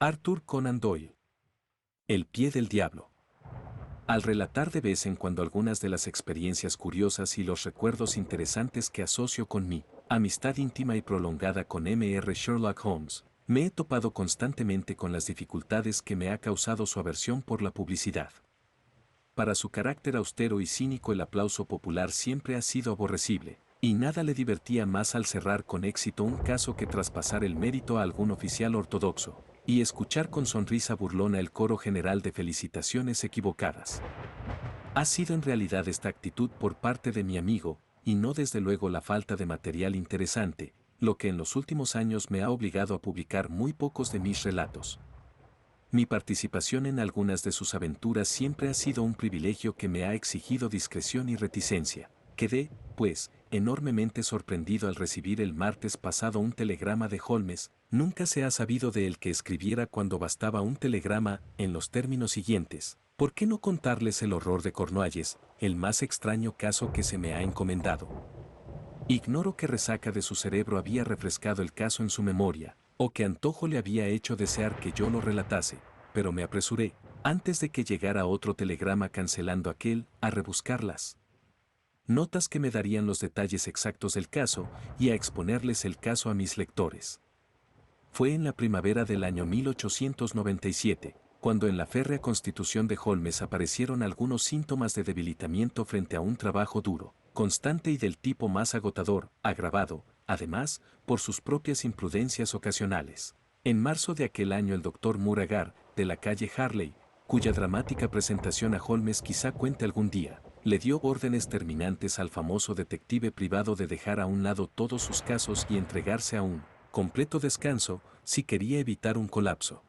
Arthur Conan Doyle. El pie del diablo. Al relatar de vez en cuando algunas de las experiencias curiosas y los recuerdos interesantes que asocio con mi amistad íntima y prolongada con M.R. Sherlock Holmes, me he topado constantemente con las dificultades que me ha causado su aversión por la publicidad. Para su carácter austero y cínico el aplauso popular siempre ha sido aborrecible, y nada le divertía más al cerrar con éxito un caso que traspasar el mérito a algún oficial ortodoxo, y escuchar con sonrisa burlona el coro general de felicitaciones equivocadas. Ha sido en realidad esta actitud por parte de mi amigo, y no desde luego la falta de material interesante, lo que en los últimos años me ha obligado a publicar muy pocos de mis relatos. Mi participación en algunas de sus aventuras siempre ha sido un privilegio que me ha exigido discreción y reticencia. Quedé, pues, enormemente sorprendido al recibir el martes pasado un telegrama de Holmes. Nunca se ha sabido de él que escribiera cuando bastaba un telegrama, en los términos siguientes: ¿por qué no contarles el horror de Cornualles, el más extraño caso que se me ha encomendado? Ignoro qué resaca de su cerebro había refrescado el caso en su memoria, o qué antojo le había hecho desear que yo lo relatase, pero me apresuré, antes de que llegara otro telegrama cancelando aquel, a rebuscarlas notas que me darían los detalles exactos del caso y a exponerles el caso a mis lectores. Fue en la primavera del año 1897, cuando en la férrea constitución de Holmes aparecieron algunos síntomas de debilitamiento frente a un trabajo duro, constante y del tipo más agotador, agravado, además, por sus propias imprudencias ocasionales. En marzo de aquel año el doctor Muragar, de la calle Harley, cuya dramática presentación a Holmes quizá cuente algún día, le dio órdenes terminantes al famoso detective privado de dejar a un lado todos sus casos y entregarse a un completo descanso si quería evitar un colapso.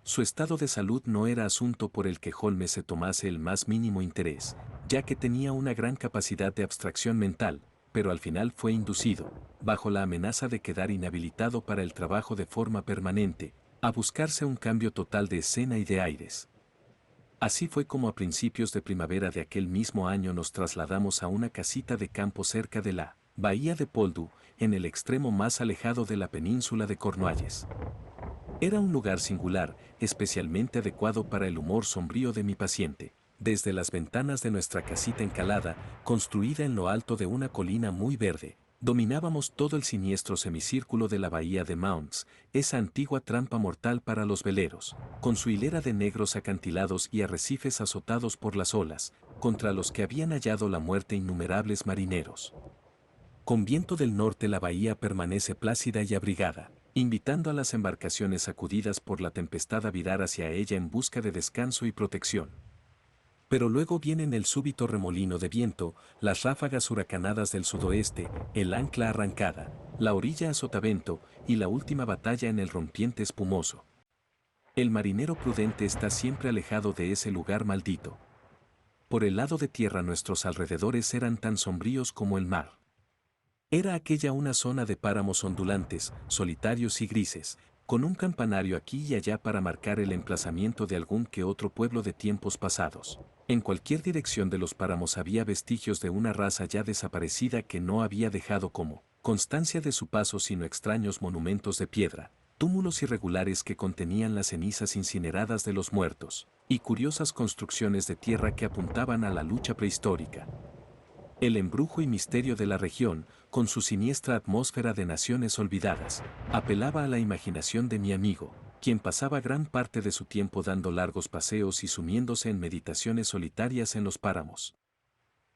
Su estado de salud no era asunto por el que Holmes se tomase el más mínimo interés, ya que tenía una gran capacidad de abstracción mental, pero al final fue inducido, bajo la amenaza de quedar inhabilitado para el trabajo de forma permanente, a buscarse un cambio total de escena y de aires. Así fue como a principios de primavera de aquel mismo año nos trasladamos a una casita de campo cerca de la bahía de Poldhu, en el extremo más alejado de la península de Cornualles. Era un lugar singular, especialmente adecuado para el humor sombrío de mi paciente. Desde las ventanas de nuestra casita encalada, construida en lo alto de una colina muy verde, dominábamos todo el siniestro semicírculo de la bahía de Mounts, esa antigua trampa mortal para los veleros, con su hilera de negros acantilados y arrecifes azotados por las olas, contra los que habían hallado la muerte innumerables marineros. Con viento del norte la bahía permanece plácida y abrigada, invitando a las embarcaciones sacudidas por la tempestad a virar hacia ella en busca de descanso y protección. Pero luego vienen el súbito remolino de viento, las ráfagas huracanadas del sudoeste, el ancla arrancada, la orilla a sotavento y la última batalla en el rompiente espumoso. El marinero prudente está siempre alejado de ese lugar maldito. Por el lado de tierra nuestros alrededores eran tan sombríos como el mar. Era aquella una zona de páramos ondulantes, solitarios y grises, con un campanario aquí y allá para marcar el emplazamiento de algún que otro pueblo de tiempos pasados. En cualquier dirección de los páramos había vestigios de una raza ya desaparecida que no había dejado como constancia de su paso sino extraños monumentos de piedra, túmulos irregulares que contenían las cenizas incineradas de los muertos, y curiosas construcciones de tierra que apuntaban a la lucha prehistórica. El embrujo y misterio de la región, con su siniestra atmósfera de naciones olvidadas, apelaba a la imaginación de mi amigo, quien pasaba gran parte de su tiempo dando largos paseos y sumiéndose en meditaciones solitarias en los páramos.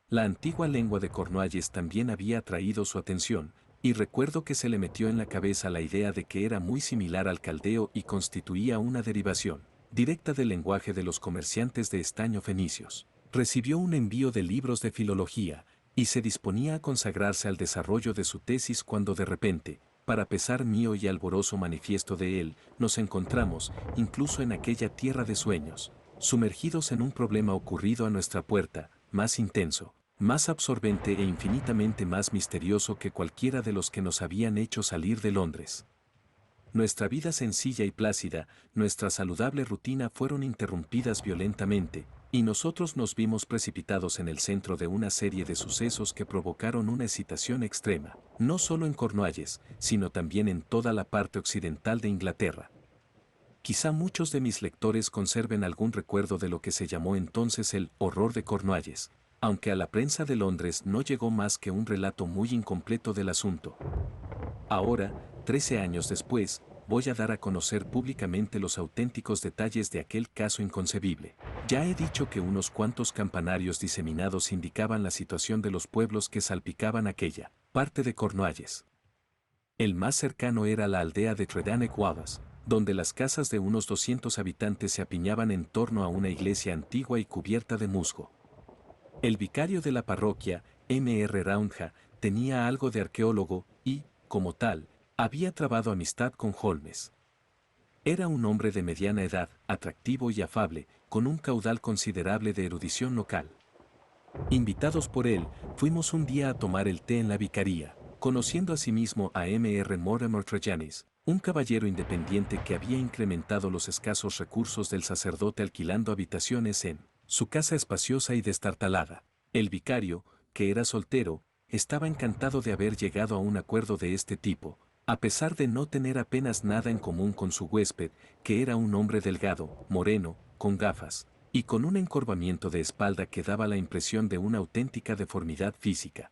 La antigua lengua de Cornualles también había atraído su atención, y recuerdo que se le metió en la cabeza la idea de que era muy similar al caldeo y constituía una derivación directa del lenguaje de los comerciantes de estaño fenicios. Recibió un envío de libros de filología, y se disponía a consagrarse al desarrollo de su tesis cuando de repente, para pesar mío y alboroso manifiesto de él, nos encontramos, incluso en aquella tierra de sueños, sumergidos en un problema ocurrido a nuestra puerta, más intenso, más absorbente e infinitamente más misterioso que cualquiera de los que nos habían hecho salir de Londres. Nuestra vida sencilla y plácida, nuestra saludable rutina fueron interrumpidas violentamente, y nosotros nos vimos precipitados en el centro de una serie de sucesos que provocaron una excitación extrema, no solo en Cornualles, sino también en toda la parte occidental de Inglaterra. Quizá muchos de mis lectores conserven algún recuerdo de lo que se llamó entonces el horror de Cornualles, aunque a la prensa de Londres no llegó más que un relato muy incompleto del asunto. Ahora, 13 años después, voy a dar a conocer públicamente los auténticos detalles de aquel caso inconcebible. Ya he dicho que unos cuantos campanarios diseminados indicaban la situación de los pueblos que salpicaban aquella parte de Cornualles. El más cercano era la aldea de Tredanec Wallace, donde las casas de unos 200 habitantes se apiñaban en torno a una iglesia antigua y cubierta de musgo. El vicario de la parroquia, M.R. Roundha, tenía algo de arqueólogo y, como tal, había trabado amistad con Holmes. Era un hombre de mediana edad, atractivo y afable, con un caudal considerable de erudición local. Invitados por él, fuimos un día a tomar el té en la vicaría, conociendo asimismo a M.R. Mortimer Tregennis, un caballero independiente que había incrementado los escasos recursos del sacerdote alquilando habitaciones en su casa espaciosa y destartalada. El vicario, que era soltero, estaba encantado de haber llegado a un acuerdo de este tipo, a pesar de no tener apenas nada en común con su huésped, que era un hombre delgado, moreno, con gafas, y con un encorvamiento de espalda que daba la impresión de una auténtica deformidad física.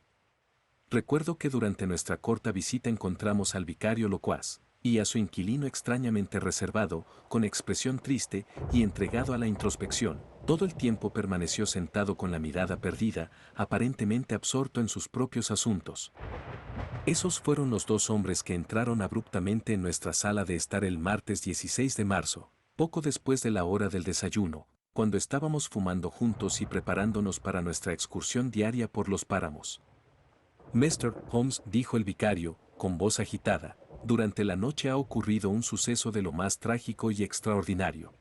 Recuerdo que durante nuestra corta visita encontramos al vicario locuaz, y a su inquilino extrañamente reservado, con expresión triste y entregado a la introspección. Todo el tiempo permaneció sentado con la mirada perdida, aparentemente absorto en sus propios asuntos. Esos fueron los dos hombres que entraron abruptamente en nuestra sala de estar el martes 16 de marzo, poco después de la hora del desayuno, cuando estábamos fumando juntos y preparándonos para nuestra excursión diaria por los páramos. Mr. Holmes, dijo el vicario, con voz agitada, durante la noche ha ocurrido un suceso de lo más trágico y extraordinario.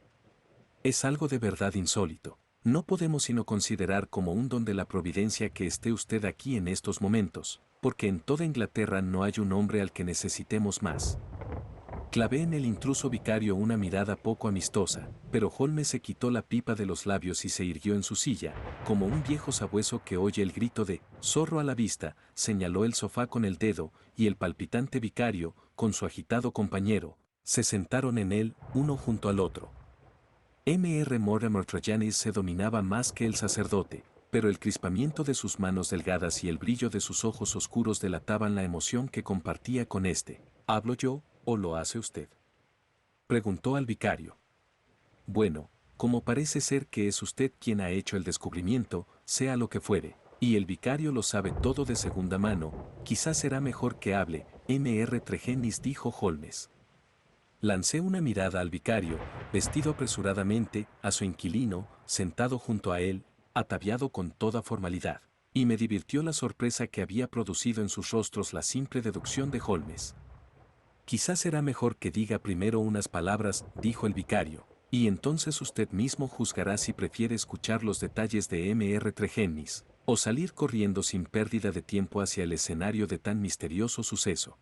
Es algo de verdad insólito. No podemos sino considerar como un don de la providencia que esté usted aquí en estos momentos, porque en toda Inglaterra no hay un hombre al que necesitemos más. Clavé en el intruso vicario una mirada poco amistosa, pero Holmes se quitó la pipa de los labios y se irguió en su silla, como un viejo sabueso que oye el grito de «zorro a la vista», señaló el sofá con el dedo, y el palpitante vicario, con su agitado compañero, se sentaron en él, uno junto al otro. M.R. Mortimer Tregennis se dominaba más que el sacerdote, pero el crispamiento de sus manos delgadas y el brillo de sus ojos oscuros delataban la emoción que compartía con éste. ¿Hablo yo, o lo hace usted?, preguntó al vicario. Bueno, como parece ser que es usted quien ha hecho el descubrimiento, sea lo que fuere, y el vicario lo sabe todo de segunda mano, quizás será mejor que hable, M.R. Tregennis, dijo Holmes. Lancé una mirada al vicario, vestido apresuradamente, a su inquilino, sentado junto a él, ataviado con toda formalidad, y me divirtió la sorpresa que había producido en sus rostros la simple deducción de Holmes. Quizás será mejor que diga primero unas palabras, dijo el vicario, y entonces usted mismo juzgará si prefiere escuchar los detalles de M.R. Tregennis, o salir corriendo sin pérdida de tiempo hacia el escenario de tan misterioso suceso.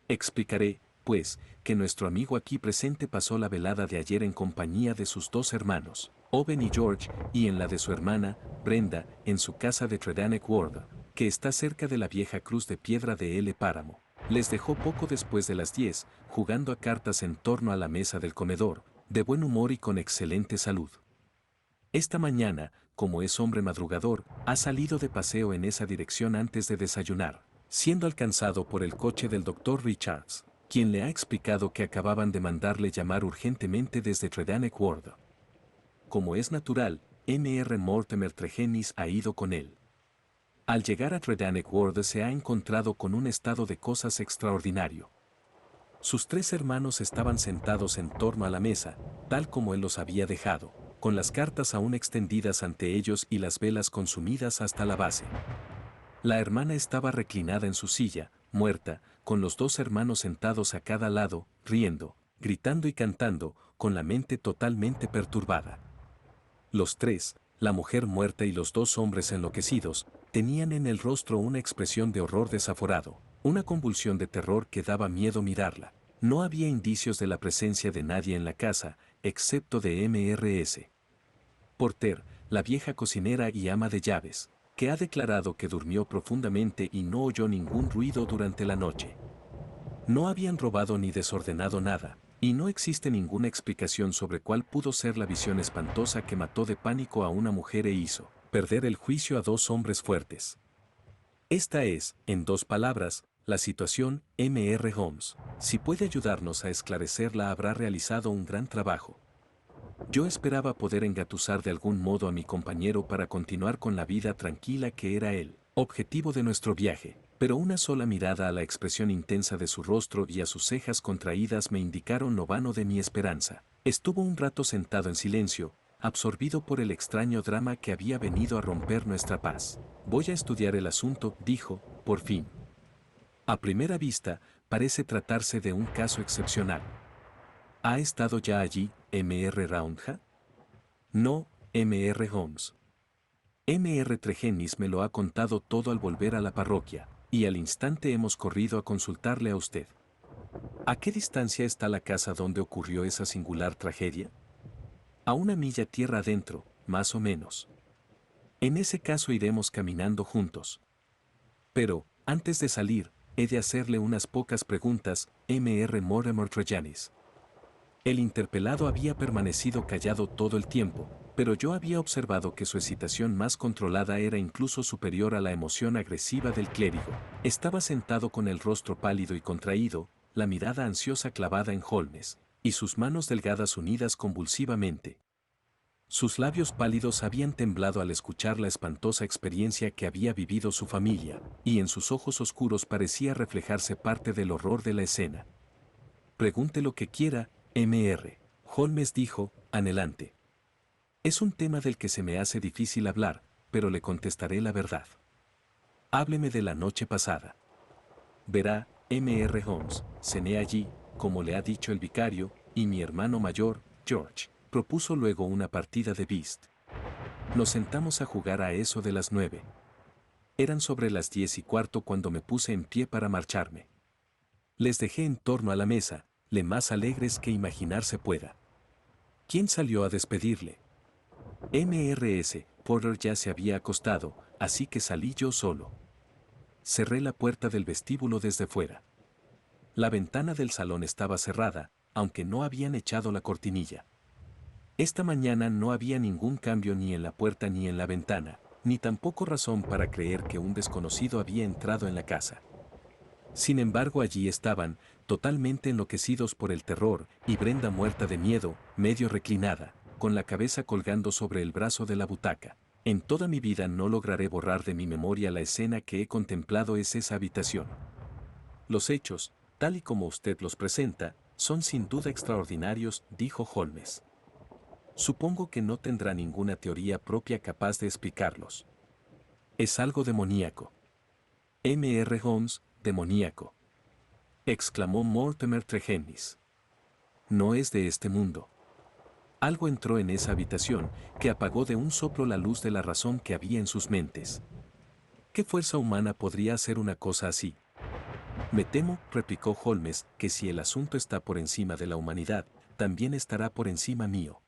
Explicaré, pues, que nuestro amigo aquí presente pasó la velada de ayer en compañía de sus dos hermanos, Owen y George, y en la de su hermana, Brenda, en su casa de Tredanec Ward, que está cerca de la vieja cruz de piedra de L. Páramo. Les dejó poco después de las 10, jugando a cartas en torno a la mesa del comedor, de buen humor y con excelente salud. Esta mañana, como es hombre madrugador, ha salido de paseo en esa dirección antes de desayunar, siendo alcanzado por el coche del Dr. Richards, quien le ha explicado que acababan de mandarle llamar urgentemente desde Tredanec Ward. Como es natural, M.R. Mortimer Tregennis ha ido con él. Al llegar a Tredanec Ward se ha encontrado con un estado de cosas extraordinario. Sus tres hermanos estaban sentados en torno a la mesa, tal como él los había dejado, con las cartas aún extendidas ante ellos y las velas consumidas hasta la base. La hermana estaba reclinada en su silla, muerta, con los dos hermanos sentados a cada lado, riendo, gritando y cantando, con la mente totalmente perturbada. Los tres, la mujer muerta y los dos hombres enloquecidos, tenían en el rostro una expresión de horror desaforado, una convulsión de terror que daba miedo mirarla. No había indicios de la presencia de nadie en la casa, excepto de Mrs. Porter, la vieja cocinera y ama de llaves, que ha declarado que durmió profundamente y no oyó ningún ruido durante la noche. No habían robado ni desordenado nada, Y no existe ninguna explicación sobre cuál pudo ser la visión espantosa que mató de pánico a una mujer e hizo perder el juicio a dos hombres fuertes. Esta es, en dos palabras, la situación. M.R. Holmes. Si puede ayudarnos a esclarecerla, habrá realizado un gran trabajo. Yo esperaba poder engatusar de algún modo a mi compañero para continuar con la vida tranquila que era el objetivo de nuestro viaje, pero una sola mirada a la expresión intensa de su rostro y a sus cejas contraídas me indicaron lo vano de mi esperanza. Estuvo un rato sentado en silencio, absorbido por el extraño drama que había venido a romper nuestra paz. Voy a estudiar el asunto, dijo, por fin. A primera vista, parece tratarse de un caso excepcional. ¿Ha estado ya allí, M.R. Roundha? No, M.R. Holmes. M.R. Tregennis me lo ha contado todo al volver a la parroquia, y al instante hemos corrido a consultarle a usted. ¿A qué distancia está la casa donde ocurrió esa singular tragedia? A una milla tierra adentro, más o menos. En ese caso iremos caminando juntos. Pero, antes de salir, he de hacerle unas pocas preguntas. M.R. Mortimer Tregennis. El interpelado había permanecido callado todo el tiempo, pero yo había observado que su excitación más controlada era incluso superior a la emoción agresiva del clérigo. Estaba sentado con el rostro pálido y contraído, la mirada ansiosa clavada en Holmes, y sus manos delgadas unidas convulsivamente. Sus labios pálidos habían temblado al escuchar la espantosa experiencia que había vivido su familia, y en sus ojos oscuros parecía reflejarse parte del horror de la escena. Pregunte lo que quiera, M.R. Holmes dijo, anhelante. Es un tema del que se me hace difícil hablar, pero le contestaré la verdad. Hábleme de la noche pasada. Verá, M.R. Holmes, cené allí, como le ha dicho el vicario, y mi hermano mayor, George, propuso luego una partida de whist. Nos sentamos a jugar a eso de las 9. Eran sobre las 10:15 cuando me puse en pie para marcharme. Les dejé en torno a la mesa, le más alegres que imaginarse pueda. ¿Quién salió a despedirle? M.R.S. Porter ya se había acostado, así que salí yo solo. Cerré la puerta del vestíbulo desde fuera. La ventana del salón estaba cerrada, aunque no habían echado la cortinilla. Esta mañana no había ningún cambio ni en la puerta ni en la ventana, ni tampoco razón para creer que un desconocido había entrado en la casa. Sin embargo, allí estaban, totalmente enloquecidos por el terror, y Brenda muerta de miedo, medio reclinada, con la cabeza colgando sobre el brazo de la butaca. En toda mi vida no lograré borrar de mi memoria la escena que he contemplado. Es esa habitación. Los hechos, tal y como usted los presenta, son sin duda extraordinarios, dijo Holmes. Supongo que no tendrá ninguna teoría propia capaz de explicarlos. Es algo demoníaco. M.R. Holmes, demoníaco, exclamó Mortimer Tregennis. No es de este mundo. Algo entró en esa habitación que apagó de un soplo la luz de la razón que había en sus mentes. ¿Qué fuerza humana podría hacer una cosa así? Me temo, replicó Holmes, que si el asunto está por encima de la humanidad, también estará por encima mío.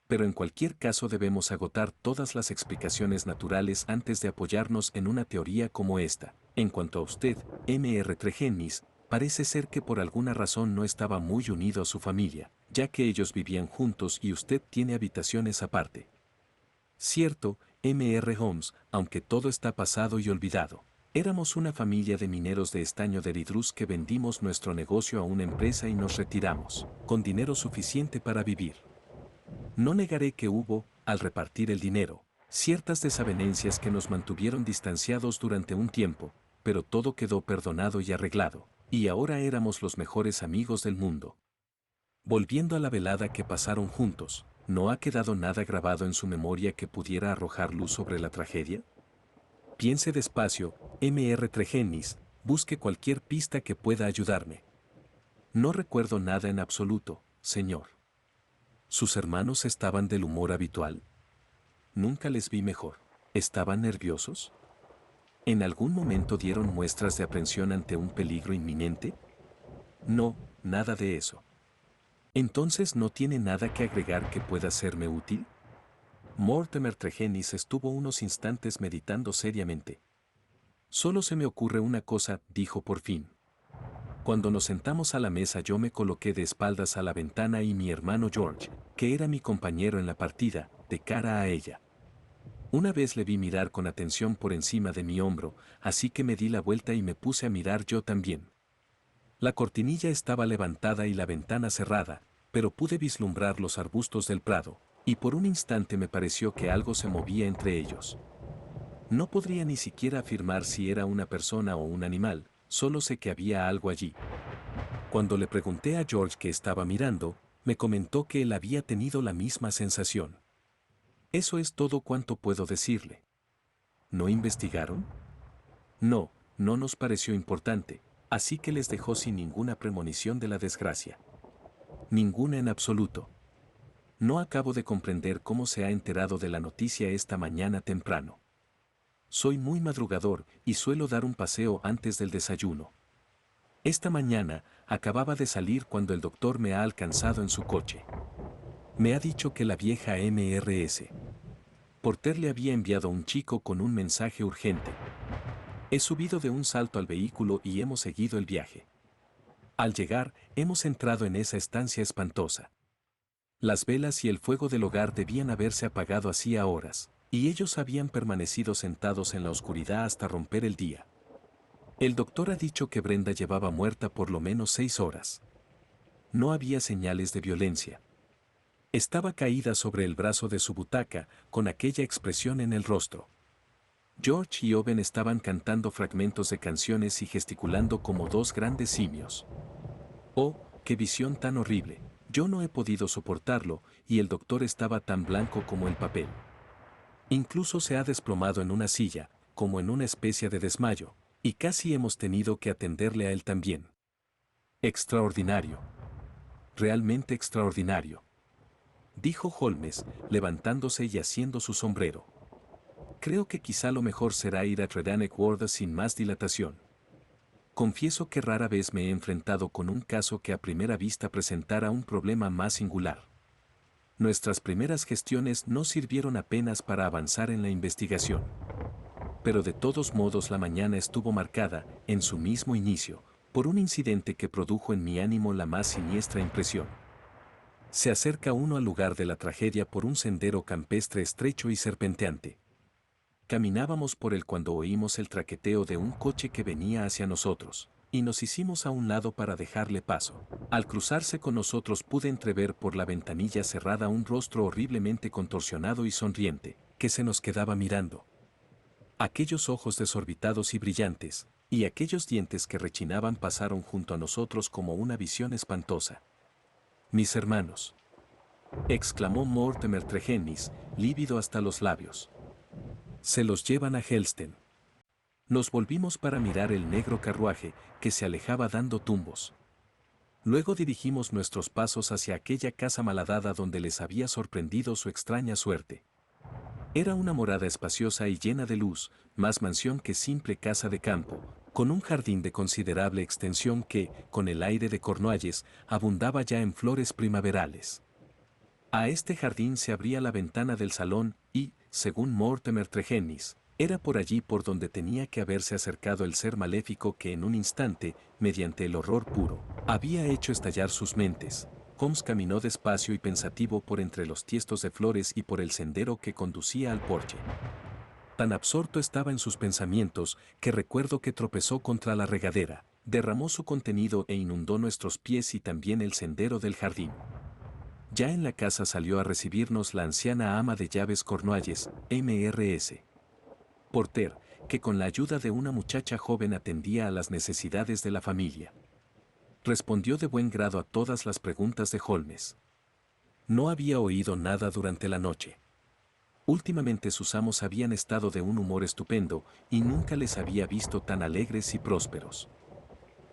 Pero en cualquier caso debemos agotar todas las explicaciones naturales antes de apoyarnos en una teoría como esta. En cuanto a usted, M.R. Tregennis, parece ser que por alguna razón no estaba muy unido a su familia, ya que ellos vivían juntos y usted tiene habitaciones aparte. Cierto, M.R. Holmes, aunque todo está pasado y olvidado. Éramos una familia de mineros de estaño de Eridrus que vendimos nuestro negocio a una empresa y nos retiramos, con dinero suficiente para vivir. No negaré que hubo, al repartir el dinero, ciertas desavenencias que nos mantuvieron distanciados durante un tiempo, pero todo quedó perdonado y arreglado, y ahora éramos los mejores amigos del mundo. Volviendo a la velada que pasaron juntos, ¿no ha quedado nada grabado en su memoria que pudiera arrojar luz sobre la tragedia? Piense despacio, M.R. Tregennis, busque cualquier pista que pueda ayudarme. No recuerdo nada en absoluto, señor. ¿Sus hermanos estaban del humor habitual? Nunca les vi mejor. ¿Estaban nerviosos? ¿En algún momento dieron muestras de aprensión ante un peligro inminente? No, nada de eso. ¿Entonces no tiene nada que agregar que pueda serme útil? Mortimer Tregennis estuvo unos instantes meditando seriamente. Solo se me ocurre una cosa, dijo por fin. Cuando nos sentamos a la mesa yo me coloqué de espaldas a la ventana y mi hermano George, que era mi compañero en la partida, de cara a ella. Una vez le vi mirar con atención por encima de mi hombro, así que me di la vuelta y me puse a mirar yo también. La cortinilla estaba levantada y la ventana cerrada, pero pude vislumbrar los arbustos del prado, y por un instante me pareció que algo se movía entre ellos. No podría ni siquiera afirmar si era una persona o un animal, solo sé que había algo allí. Cuando le pregunté a George qué estaba mirando, me comentó que él había tenido la misma sensación. Eso es todo cuanto puedo decirle. ¿No investigaron? No, no nos pareció importante, así que les dejó sin ninguna premonición de la desgracia. Ninguna en absoluto. No acabo de comprender cómo se ha enterado de la noticia esta mañana temprano. Soy muy madrugador y suelo dar un paseo antes del desayuno. Esta mañana acababa de salir cuando el doctor me ha alcanzado en su coche. Me ha dicho que la vieja MRS. Porter le había enviado un chico con un mensaje urgente. He subido de un salto al vehículo y hemos seguido el viaje. Al llegar, hemos entrado en esa estancia espantosa. Las velas y el fuego del hogar debían haberse apagado hacía horas, y ellos habían permanecido sentados en la oscuridad hasta romper el día. El doctor ha dicho que Brenda llevaba muerta por lo menos 6 horas. No había señales de violencia. Estaba caída sobre el brazo de su butaca, con aquella expresión en el rostro. George y Owen estaban cantando fragmentos de canciones y gesticulando como dos grandes simios. Oh, qué visión tan horrible. Yo no he podido soportarlo, y el doctor estaba tan blanco como el papel. Incluso se ha desplomado en una silla, como en una especie de desmayo, y casi hemos tenido que atenderle a él también. Extraordinario. Realmente extraordinario, dijo Holmes, levantándose y haciendo su sombrero. Creo que quizá lo mejor será ir a Tredanec Ward sin más dilatación. Confieso que rara vez me he enfrentado con un caso que a primera vista presentara un problema más singular. Nuestras primeras gestiones no sirvieron apenas para avanzar en la investigación. Pero de todos modos la mañana estuvo marcada, en su mismo inicio, por un incidente que produjo en mi ánimo la más siniestra impresión. Se acerca uno al lugar de la tragedia por un sendero campestre estrecho y serpenteante. Caminábamos por él cuando oímos el traqueteo de un coche que venía hacia nosotros, y nos hicimos a un lado para dejarle paso. Al cruzarse con nosotros pude entrever por la ventanilla cerrada un rostro horriblemente contorsionado y sonriente, que se nos quedaba mirando. Aquellos ojos desorbitados y brillantes, y aquellos dientes que rechinaban pasaron junto a nosotros como una visión espantosa. «Mis hermanos», exclamó Mortimer Tregennis, lívido hasta los labios. «Se los llevan a Helston». Nos volvimos para mirar el negro carruaje, que se alejaba dando tumbos. Luego dirigimos nuestros pasos hacia aquella casa malhadada donde les había sorprendido su extraña suerte. Era una morada espaciosa y llena de luz, más mansión que simple casa de campo, con un jardín de considerable extensión que, con el aire de Cornualles, abundaba ya en flores primaverales. A este jardín se abría la ventana del salón y, según Mortimer Tregennis, era por allí por donde tenía que haberse acercado el ser maléfico que en un instante, mediante el horror puro, había hecho estallar sus mentes. Holmes caminó despacio y pensativo por entre los tiestos de flores y por el sendero que conducía al porche. Tan absorto estaba en sus pensamientos que recuerdo que tropezó contra la regadera, derramó su contenido e inundó nuestros pies y también el sendero del jardín. Ya en la casa salió a recibirnos la anciana ama de llaves Cornualles, MRS. Porter, que con la ayuda de una muchacha joven atendía a las necesidades de la familia. Respondió de buen grado a todas las preguntas de Holmes. No había oído nada durante la noche. Últimamente sus amos habían estado de un humor estupendo y nunca les había visto tan alegres y prósperos.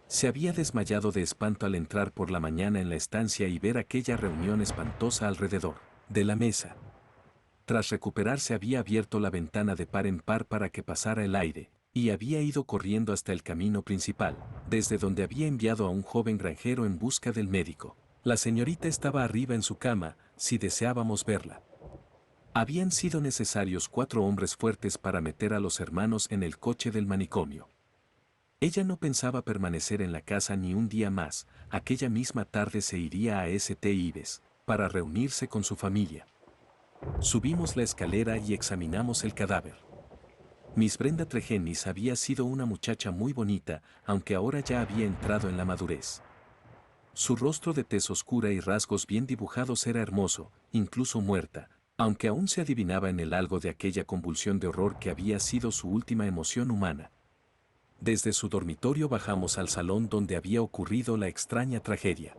Se había desmayado de espanto al entrar por la mañana en la estancia y ver aquella reunión espantosa alrededor de la mesa. Tras recuperarse había abierto la ventana de par en par para que pasara el aire, y había ido corriendo hasta el camino principal, desde donde había enviado a un joven granjero en busca del médico. La señorita estaba arriba en su cama, si deseábamos verla. Habían sido necesarios 4 hombres fuertes para meter a los hermanos en el coche del manicomio. Ella no pensaba permanecer en la casa ni un día más, aquella misma tarde se iría a St. Ives, para reunirse con su familia. Subimos la escalera y examinamos el cadáver. Miss Brenda Tregennis había sido una muchacha muy bonita, aunque ahora ya había entrado en la madurez. Su rostro de tez oscura y rasgos bien dibujados era hermoso, incluso muerta, aunque aún se adivinaba en él algo de aquella convulsión de horror que había sido su última emoción humana. Desde su dormitorio bajamos al salón donde había ocurrido la extraña tragedia.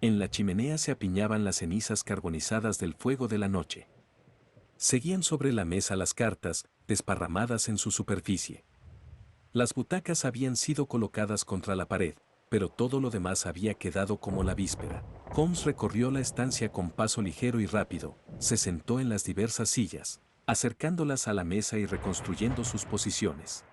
En la chimenea se apiñaban las cenizas carbonizadas del fuego de la noche. Seguían sobre la mesa las cartas, desparramadas en su superficie. Las butacas habían sido colocadas contra la pared, pero todo lo demás había quedado como la víspera. Holmes recorrió la estancia con paso ligero y rápido, se sentó en las diversas sillas, acercándolas a la mesa y reconstruyendo sus posiciones.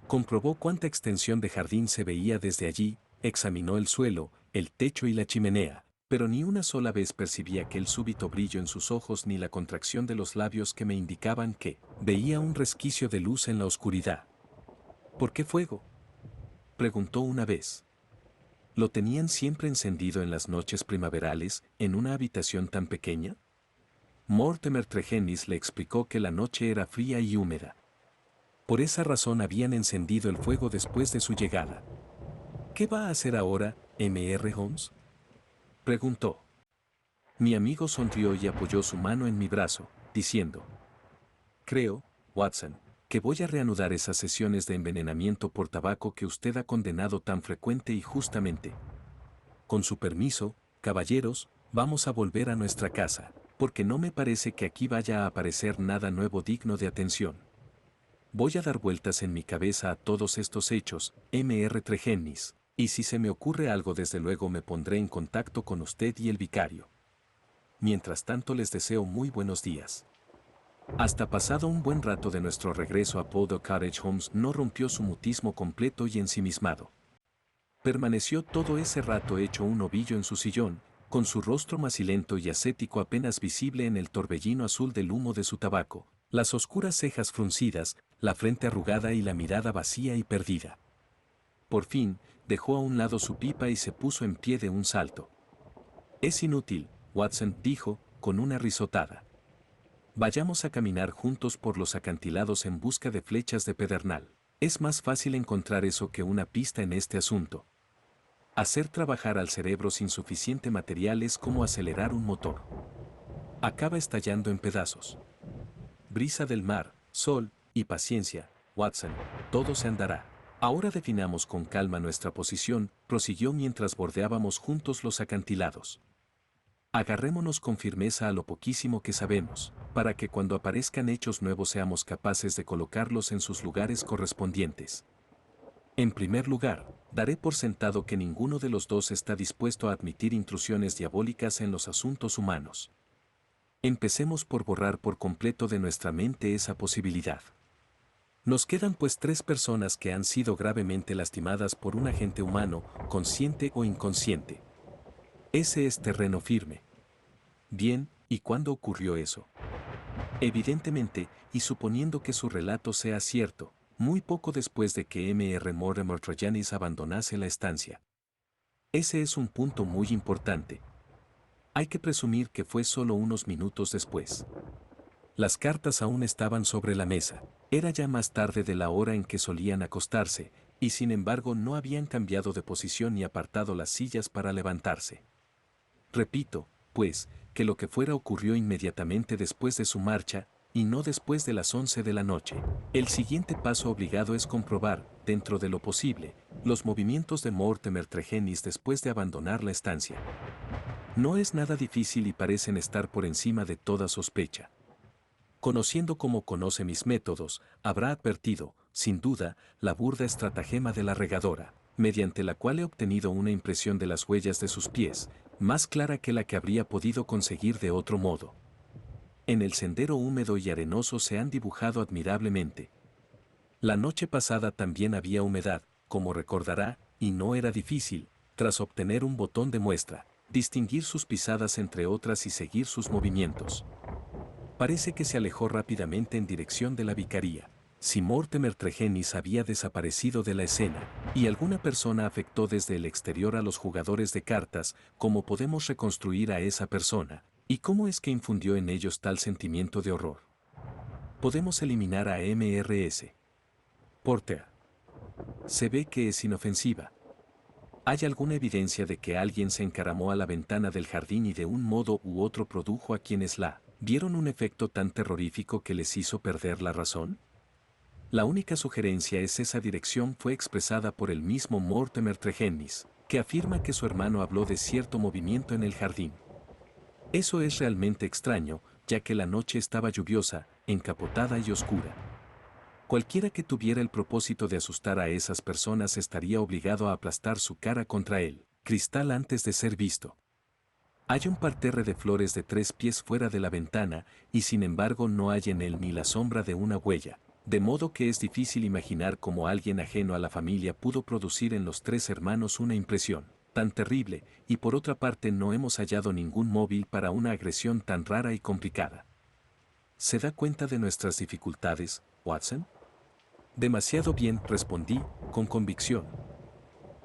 Comprobó cuánta extensión de jardín se veía desde allí, examinó el suelo, el techo y la chimenea, pero ni una sola vez percibí aquel súbito brillo en sus ojos ni la contracción de los labios que me indicaban que veía un resquicio de luz en la oscuridad. ¿Por qué fuego?, preguntó una vez. ¿Lo tenían siempre encendido en las noches primaverales, en una habitación tan pequeña? Mortimer Tregennis le explicó que la noche era fría y húmeda. Por esa razón habían encendido el fuego después de su llegada. ¿Qué va a hacer ahora, Mr. Holmes?, preguntó. Mi amigo sonrió y apoyó su mano en mi brazo, diciendo: creo, Watson, que voy a reanudar esas sesiones de envenenamiento por tabaco que usted ha condenado tan frecuente y justamente. Con su permiso, caballeros, vamos a volver a nuestra casa, porque no me parece que aquí vaya a aparecer nada nuevo digno de atención. Voy a dar vueltas en mi cabeza a todos estos hechos, Mr. Tregennis, y si se me ocurre algo desde luego me pondré en contacto con usted y el vicario. Mientras tanto les deseo muy buenos días. Hasta pasado un buen rato de nuestro regreso a Poldo Cottage, Holmes no rompió su mutismo completo y ensimismado. Permaneció todo ese rato hecho un ovillo en su sillón, con su rostro macilento y ascético apenas visible en el torbellino azul del humo de su tabaco, las oscuras cejas fruncidas, la frente arrugada y la mirada vacía y perdida. Por fin, dejó a un lado su pipa y se puso en pie de un salto. Es inútil, Watson, dijo, con una risotada. Vayamos a caminar juntos por los acantilados en busca de flechas de pedernal. Es más fácil encontrar eso que una pista en este asunto. Hacer trabajar al cerebro sin suficiente material es como acelerar un motor. Acaba estallando en pedazos. Brisa del mar, sol y paciencia, Watson, todo se andará. Ahora definamos con calma nuestra posición, prosiguió mientras bordeábamos juntos los acantilados. Agarrémonos con firmeza a lo poquísimo que sabemos, para que cuando aparezcan hechos nuevos seamos capaces de colocarlos en sus lugares correspondientes. En primer lugar, daré por sentado que ninguno de los dos está dispuesto a admitir intrusiones diabólicas en los asuntos humanos. Empecemos por borrar por completo de nuestra mente esa posibilidad. Nos quedan pues 3 personas que han sido gravemente lastimadas por un agente humano, consciente o inconsciente. Ese es terreno firme. Bien, ¿y cuándo ocurrió eso? Evidentemente, y suponiendo que su relato sea cierto, muy poco después de que Mr. Mortimer Tregennis abandonase la estancia. Ese es un punto muy importante. Hay que presumir que fue solo unos minutos después. Las cartas aún estaban sobre la mesa. Era ya más tarde de la hora en que solían acostarse, y sin embargo no habían cambiado de posición ni apartado las sillas para levantarse. Repito, pues, que lo que fuera ocurrió inmediatamente después de su marcha, y no después de las 11 de la noche. El siguiente paso obligado es comprobar, dentro de lo posible, los movimientos de Mortimer Tregennis después de abandonar la estancia. No es nada difícil y parecen estar por encima de toda sospecha. Conociendo como conoce mis métodos, habrá advertido, sin duda, la burda estratagema de la regadora, mediante la cual he obtenido una impresión de las huellas de sus pies, más clara que la que habría podido conseguir de otro modo. En el sendero húmedo y arenoso se han dibujado admirablemente. La noche pasada también había humedad, como recordará, y no era difícil, tras obtener un botón de muestra, distinguir sus pisadas entre otras y seguir sus movimientos. Parece que se alejó rápidamente en dirección de la vicaría. Si Mortimer Tregennis había desaparecido de la escena, y alguna persona afectó desde el exterior a los jugadores de cartas, ¿cómo podemos reconstruir a esa persona? ¿Y cómo es que infundió en ellos tal sentimiento de horror? Podemos eliminar a Mrs. Porter. Se ve que es inofensiva. ¿Hay alguna evidencia de que alguien se encaramó a la ventana del jardín y de un modo u otro produjo a quienes la vieron un efecto tan terrorífico que les hizo perder la razón? La única sugerencia es esa dirección fue expresada por el mismo Mortimer Tregennis, que afirma que su hermano habló de cierto movimiento en el jardín. Eso es realmente extraño, ya que la noche estaba lluviosa, encapotada y oscura. Cualquiera que tuviera el propósito de asustar a esas personas estaría obligado a aplastar su cara contra el cristal antes de ser visto. Hay un parterre de flores de 3 pies fuera de la ventana, y sin embargo no hay en él ni la sombra de una huella, de modo que es difícil imaginar cómo alguien ajeno a la familia pudo producir en los 3 hermanos una impresión tan terrible, y por otra parte no hemos hallado ningún móvil para una agresión tan rara y complicada. ¿Se da cuenta de nuestras dificultades, Watson? Demasiado bien, respondí, con convicción.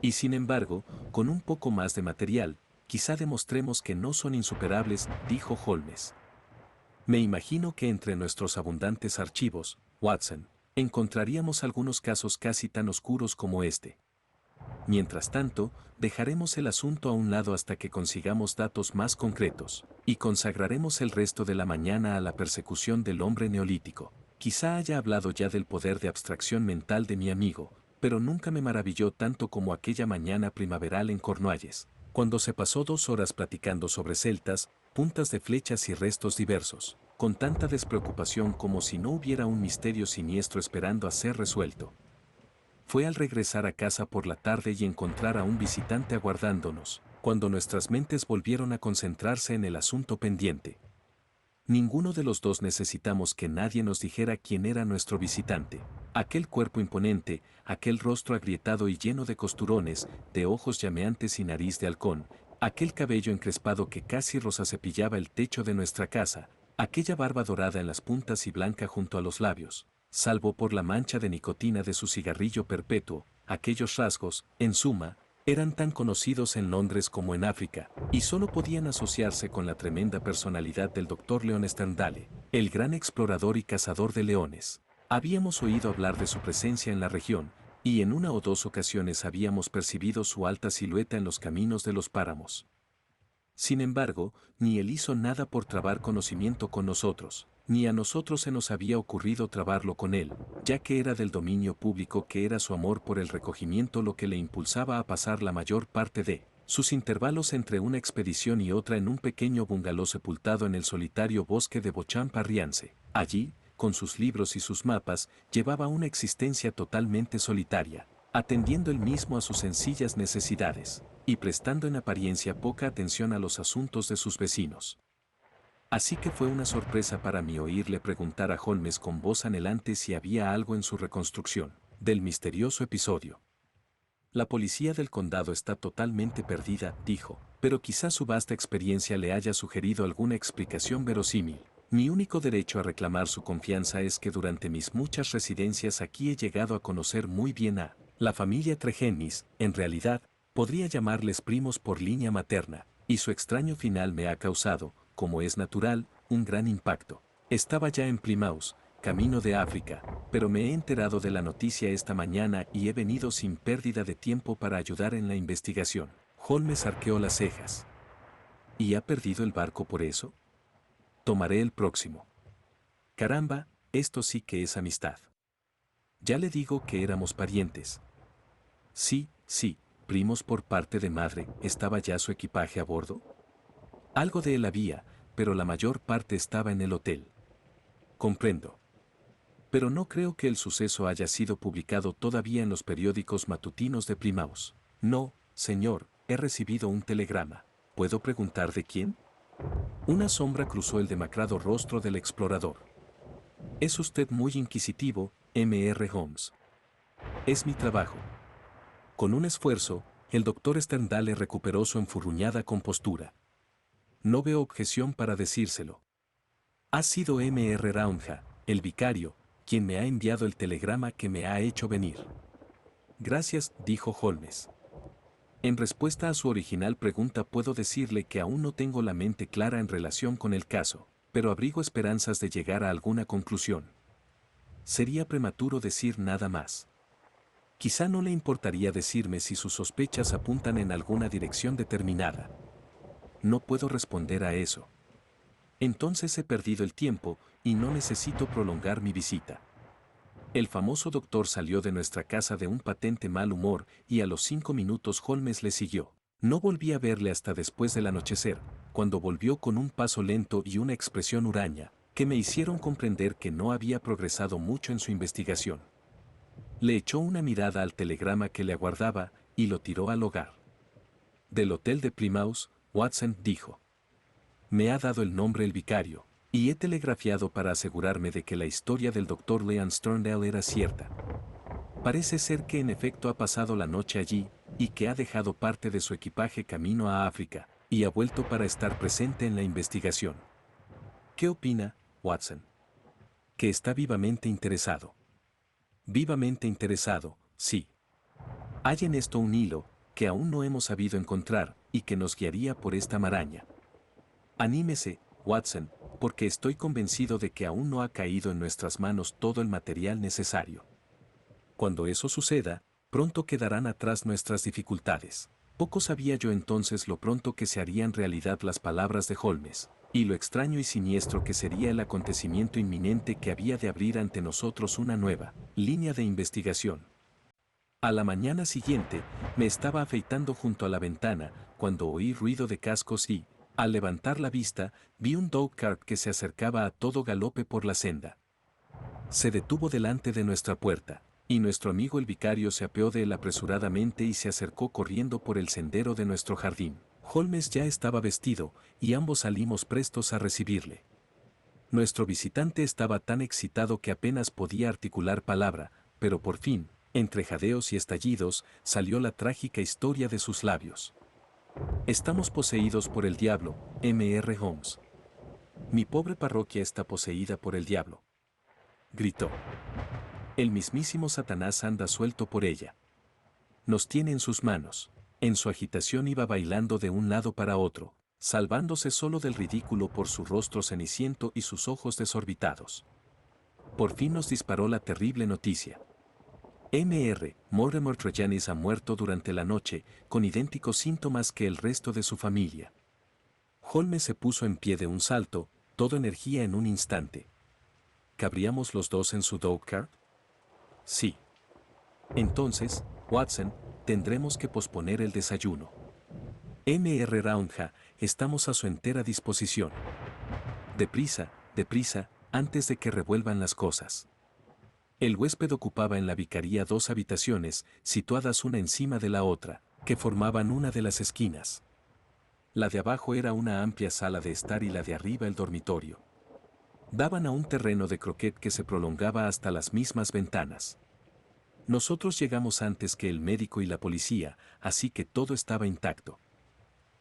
Y sin embargo, con un poco más de material, quizá demostremos que no son insuperables, dijo Holmes. Me imagino que entre nuestros abundantes archivos, Watson, encontraríamos algunos casos casi tan oscuros como este. Mientras tanto, dejaremos el asunto a un lado hasta que consigamos datos más concretos, y consagraremos el resto de la mañana a la persecución del hombre neolítico. Quizá haya hablado ya del poder de abstracción mental de mi amigo, pero nunca me maravilló tanto como aquella mañana primaveral en Cornualles, cuando se pasó 2 horas platicando sobre celtas, puntas de flechas y restos diversos, con tanta despreocupación como si no hubiera un misterio siniestro esperando a ser resuelto. Fue al regresar a casa por la tarde y encontrar a un visitante aguardándonos, cuando nuestras mentes volvieron a concentrarse en el asunto pendiente. Ninguno de los dos necesitamos que nadie nos dijera quién era nuestro visitante. Aquel cuerpo imponente, aquel rostro agrietado y lleno de costurones, de ojos llameantes y nariz de halcón, aquel cabello encrespado que casi rosa cepillaba el techo de nuestra casa, aquella barba dorada en las puntas y blanca junto a los labios, salvo por la mancha de nicotina de su cigarrillo perpetuo, aquellos rasgos, en suma, eran tan conocidos en Londres como en África, y solo podían asociarse con la tremenda personalidad del Dr. Leon Sterndale, el gran explorador y cazador de leones. Habíamos oído hablar de su presencia en la región, y en 1 o 2 ocasiones habíamos percibido su alta silueta en los caminos de los páramos. Sin embargo, ni él hizo nada por trabar conocimiento con nosotros, ni a nosotros se nos había ocurrido trabarlo con él, ya que era del dominio público que era su amor por el recogimiento lo que le impulsaba a pasar la mayor parte de sus intervalos entre una expedición y otra en un pequeño bungalow sepultado en el solitario bosque de Beauchamp-Arriance. Allí, con sus libros y sus mapas, llevaba una existencia totalmente solitaria, atendiendo él mismo a sus sencillas necesidades, y prestando en apariencia poca atención a los asuntos de sus vecinos. Así que fue una sorpresa para mí oírle preguntar a Holmes con voz anhelante si había algo en su reconstrucción del misterioso episodio. La policía del condado está totalmente perdida, dijo, pero quizás su vasta experiencia le haya sugerido alguna explicación verosímil. Mi único derecho a reclamar su confianza es que durante mis muchas residencias aquí he llegado a conocer muy bien a la familia Tregennis, en realidad, podría llamarles primos por línea materna, y su extraño final me ha causado, como es natural, un gran impacto. Estaba ya en Plymouth, camino de África, pero me he enterado de la noticia esta mañana y he venido sin pérdida de tiempo para ayudar en la investigación. Holmes arqueó las cejas. ¿Y ha perdido el barco por eso? Tomaré el próximo. Caramba, esto sí que es amistad. Ya le digo que éramos parientes. Sí, sí, primos por parte de madre. ¿Estaba ya su equipaje a bordo? Algo de él había, pero la mayor parte estaba en el hotel. Comprendo. Pero no creo que el suceso haya sido publicado todavía en los periódicos matutinos de Plymouth. No, señor, he recibido un telegrama. ¿Puedo preguntar de quién? Una sombra cruzó el demacrado rostro del explorador. Es usted muy inquisitivo, M.R. Holmes. Es mi trabajo. Con un esfuerzo, el doctor Sterndale recuperó su enfurruñada compostura. No veo objeción para decírselo. Ha sido M.R. Roundha, el vicario, quien me ha enviado el telegrama que me ha hecho venir. Gracias, dijo Holmes. En respuesta a su original pregunta puedo decirle que aún no tengo la mente clara en relación con el caso, pero abrigo esperanzas de llegar a alguna conclusión. Sería prematuro decir nada más. Quizá no le importaría decirme si sus sospechas apuntan en alguna dirección determinada. No puedo responder a eso. Entonces he perdido el tiempo y no necesito prolongar mi visita. El famoso doctor salió de nuestra casa de un patente mal humor y a los 5 minutos Holmes le siguió. No volví a verle hasta después del anochecer, cuando volvió con un paso lento y una expresión huraña, que me hicieron comprender que no había progresado mucho en su investigación. Le echó una mirada al telegrama que le aguardaba y lo tiró al hogar. Del hotel de Plymouth, Watson dijo: me ha dado el nombre el vicario, y he telegrafiado para asegurarme de que la historia del Dr. Leon Sterndale era cierta. Parece ser que en efecto ha pasado la noche allí, y que ha dejado parte de su equipaje camino a África, y ha vuelto para estar presente en la investigación. ¿Qué opina, Watson? Que está vivamente interesado. Vivamente interesado, sí. Hay en esto un hilo, que aún no hemos sabido encontrar, y que nos guiaría por esta maraña. Anímese, Watson, porque estoy convencido de que aún no ha caído en nuestras manos todo el material necesario. Cuando eso suceda, pronto quedarán atrás nuestras dificultades. Poco sabía yo entonces lo pronto que se harían realidad las palabras de Holmes, y lo extraño y siniestro que sería el acontecimiento inminente que había de abrir ante nosotros una nueva línea de investigación. A la mañana siguiente, me estaba afeitando junto a la ventana, cuando oí ruido de cascos y, al levantar la vista, vi un dogcart que se acercaba a todo galope por la senda. Se detuvo delante de nuestra puerta, y nuestro amigo el vicario se apeó de él apresuradamente y se acercó corriendo por el sendero de nuestro jardín. Holmes ya estaba vestido, y ambos salimos prestos a recibirle. Nuestro visitante estaba tan excitado que apenas podía articular palabra, pero por fin, entre jadeos y estallidos, salió la trágica historia de sus labios. Estamos poseídos por el diablo, M.R. Holmes. Mi pobre parroquia está poseída por el diablo. Gritó. El mismísimo Satanás anda suelto por ella. Nos tiene en sus manos. En su agitación iba bailando de un lado para otro, salvándose solo del ridículo por su rostro ceniciento y sus ojos desorbitados. Por fin nos disparó la terrible noticia. M.R. Mortimer Tregennis ha muerto durante la noche, con idénticos síntomas que el resto de su familia. Holmes se puso en pie de un salto, todo energía en un instante. ¿Cabríamos los dos en su dogcart? Sí. Entonces, Watson, tendremos que posponer el desayuno. M.R. Roundha, estamos a su entera disposición. Deprisa, deprisa, antes de que revuelvan las cosas. El huésped ocupaba en la vicaría 2 habitaciones, situadas una encima de la otra, que formaban una de las esquinas. La de abajo era una amplia sala de estar y la de arriba el dormitorio. Daban a un terreno de croquet que se prolongaba hasta las mismas ventanas. Nosotros llegamos antes que el médico y la policía, así que todo estaba intacto.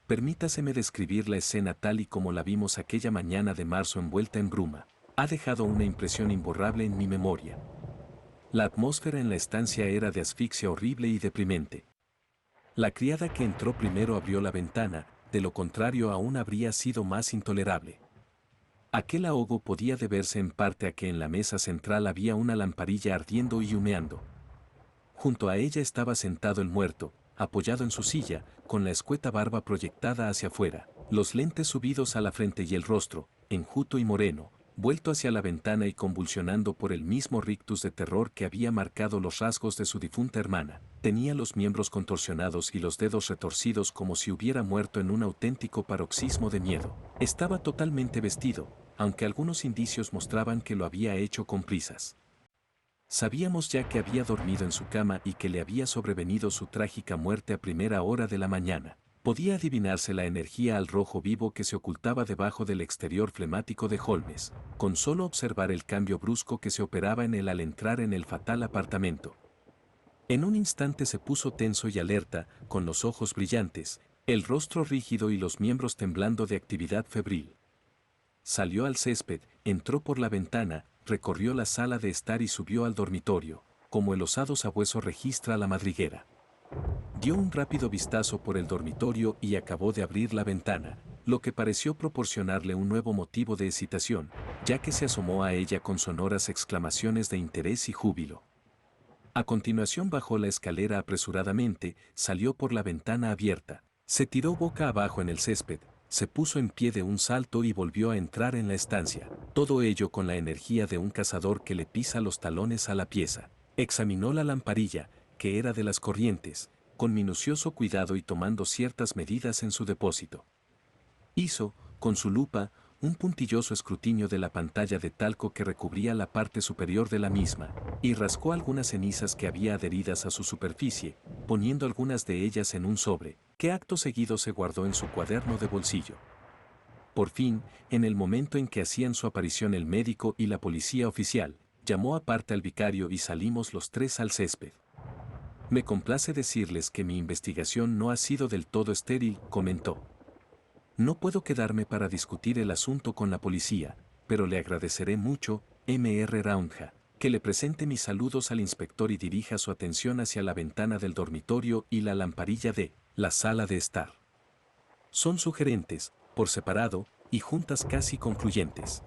Permítaseme describir la escena tal y como la vimos aquella mañana de marzo envuelta en bruma. Ha dejado una impresión imborrable en mi memoria. La atmósfera en la estancia era de asfixia horrible y deprimente. La criada que entró primero abrió la ventana, de lo contrario aún habría sido más intolerable. Aquel ahogo podía deberse en parte a que en la mesa central había una lamparilla ardiendo y humeando. Junto a ella estaba sentado el muerto, apoyado en su silla, con la escueta barba proyectada hacia afuera, los lentes subidos a la frente y el rostro, enjuto y moreno, vuelto hacia la ventana y convulsionando por el mismo rictus de terror que había marcado los rasgos de su difunta hermana. Tenía los miembros contorsionados y los dedos retorcidos como si hubiera muerto en un auténtico paroxismo de miedo. Estaba totalmente vestido, aunque algunos indicios mostraban que lo había hecho con prisas. Sabíamos ya que había dormido en su cama y que le había sobrevenido su trágica muerte a primera hora de la mañana. Podía adivinarse la energía al rojo vivo que se ocultaba debajo del exterior flemático de Holmes, con solo observar el cambio brusco que se operaba en él al entrar en el fatal apartamento. En un instante se puso tenso y alerta, con los ojos brillantes, el rostro rígido y los miembros temblando de actividad febril. Salió al césped, entró por la ventana, recorrió la sala de estar y subió al dormitorio, como el osado sabueso registra la madriguera. Dio un rápido vistazo por el dormitorio y acabó de abrir la ventana, lo que pareció proporcionarle un nuevo motivo de excitación, ya que se asomó a ella con sonoras exclamaciones de interés y júbilo. A continuación bajó la escalera apresuradamente, salió por la ventana abierta, se tiró boca abajo en el césped, se puso en pie de un salto y volvió a entrar en la estancia, todo ello con la energía de un cazador que le pisa los talones a la pieza. Examinó la lamparilla, que era de las corrientes, con minucioso cuidado y tomando ciertas medidas en su depósito. Hizo, con su lupa, un puntilloso escrutinio de la pantalla de talco que recubría la parte superior de la misma, y rascó algunas cenizas que había adheridas a su superficie, poniendo algunas de ellas en un sobre, que acto seguido se guardó en su cuaderno de bolsillo. Por fin, en el momento en que hacían su aparición el médico y la policía oficial, llamó aparte al vicario y salimos los tres al césped. Me complace decirles que mi investigación no ha sido del todo estéril, comentó. No puedo quedarme para discutir el asunto con la policía, pero le agradeceré mucho, Mr. Roundha, que le presente mis saludos al inspector y dirija su atención hacia la ventana del dormitorio y la lamparilla de la sala de estar. Son sugerentes, por separado, y juntas casi concluyentes.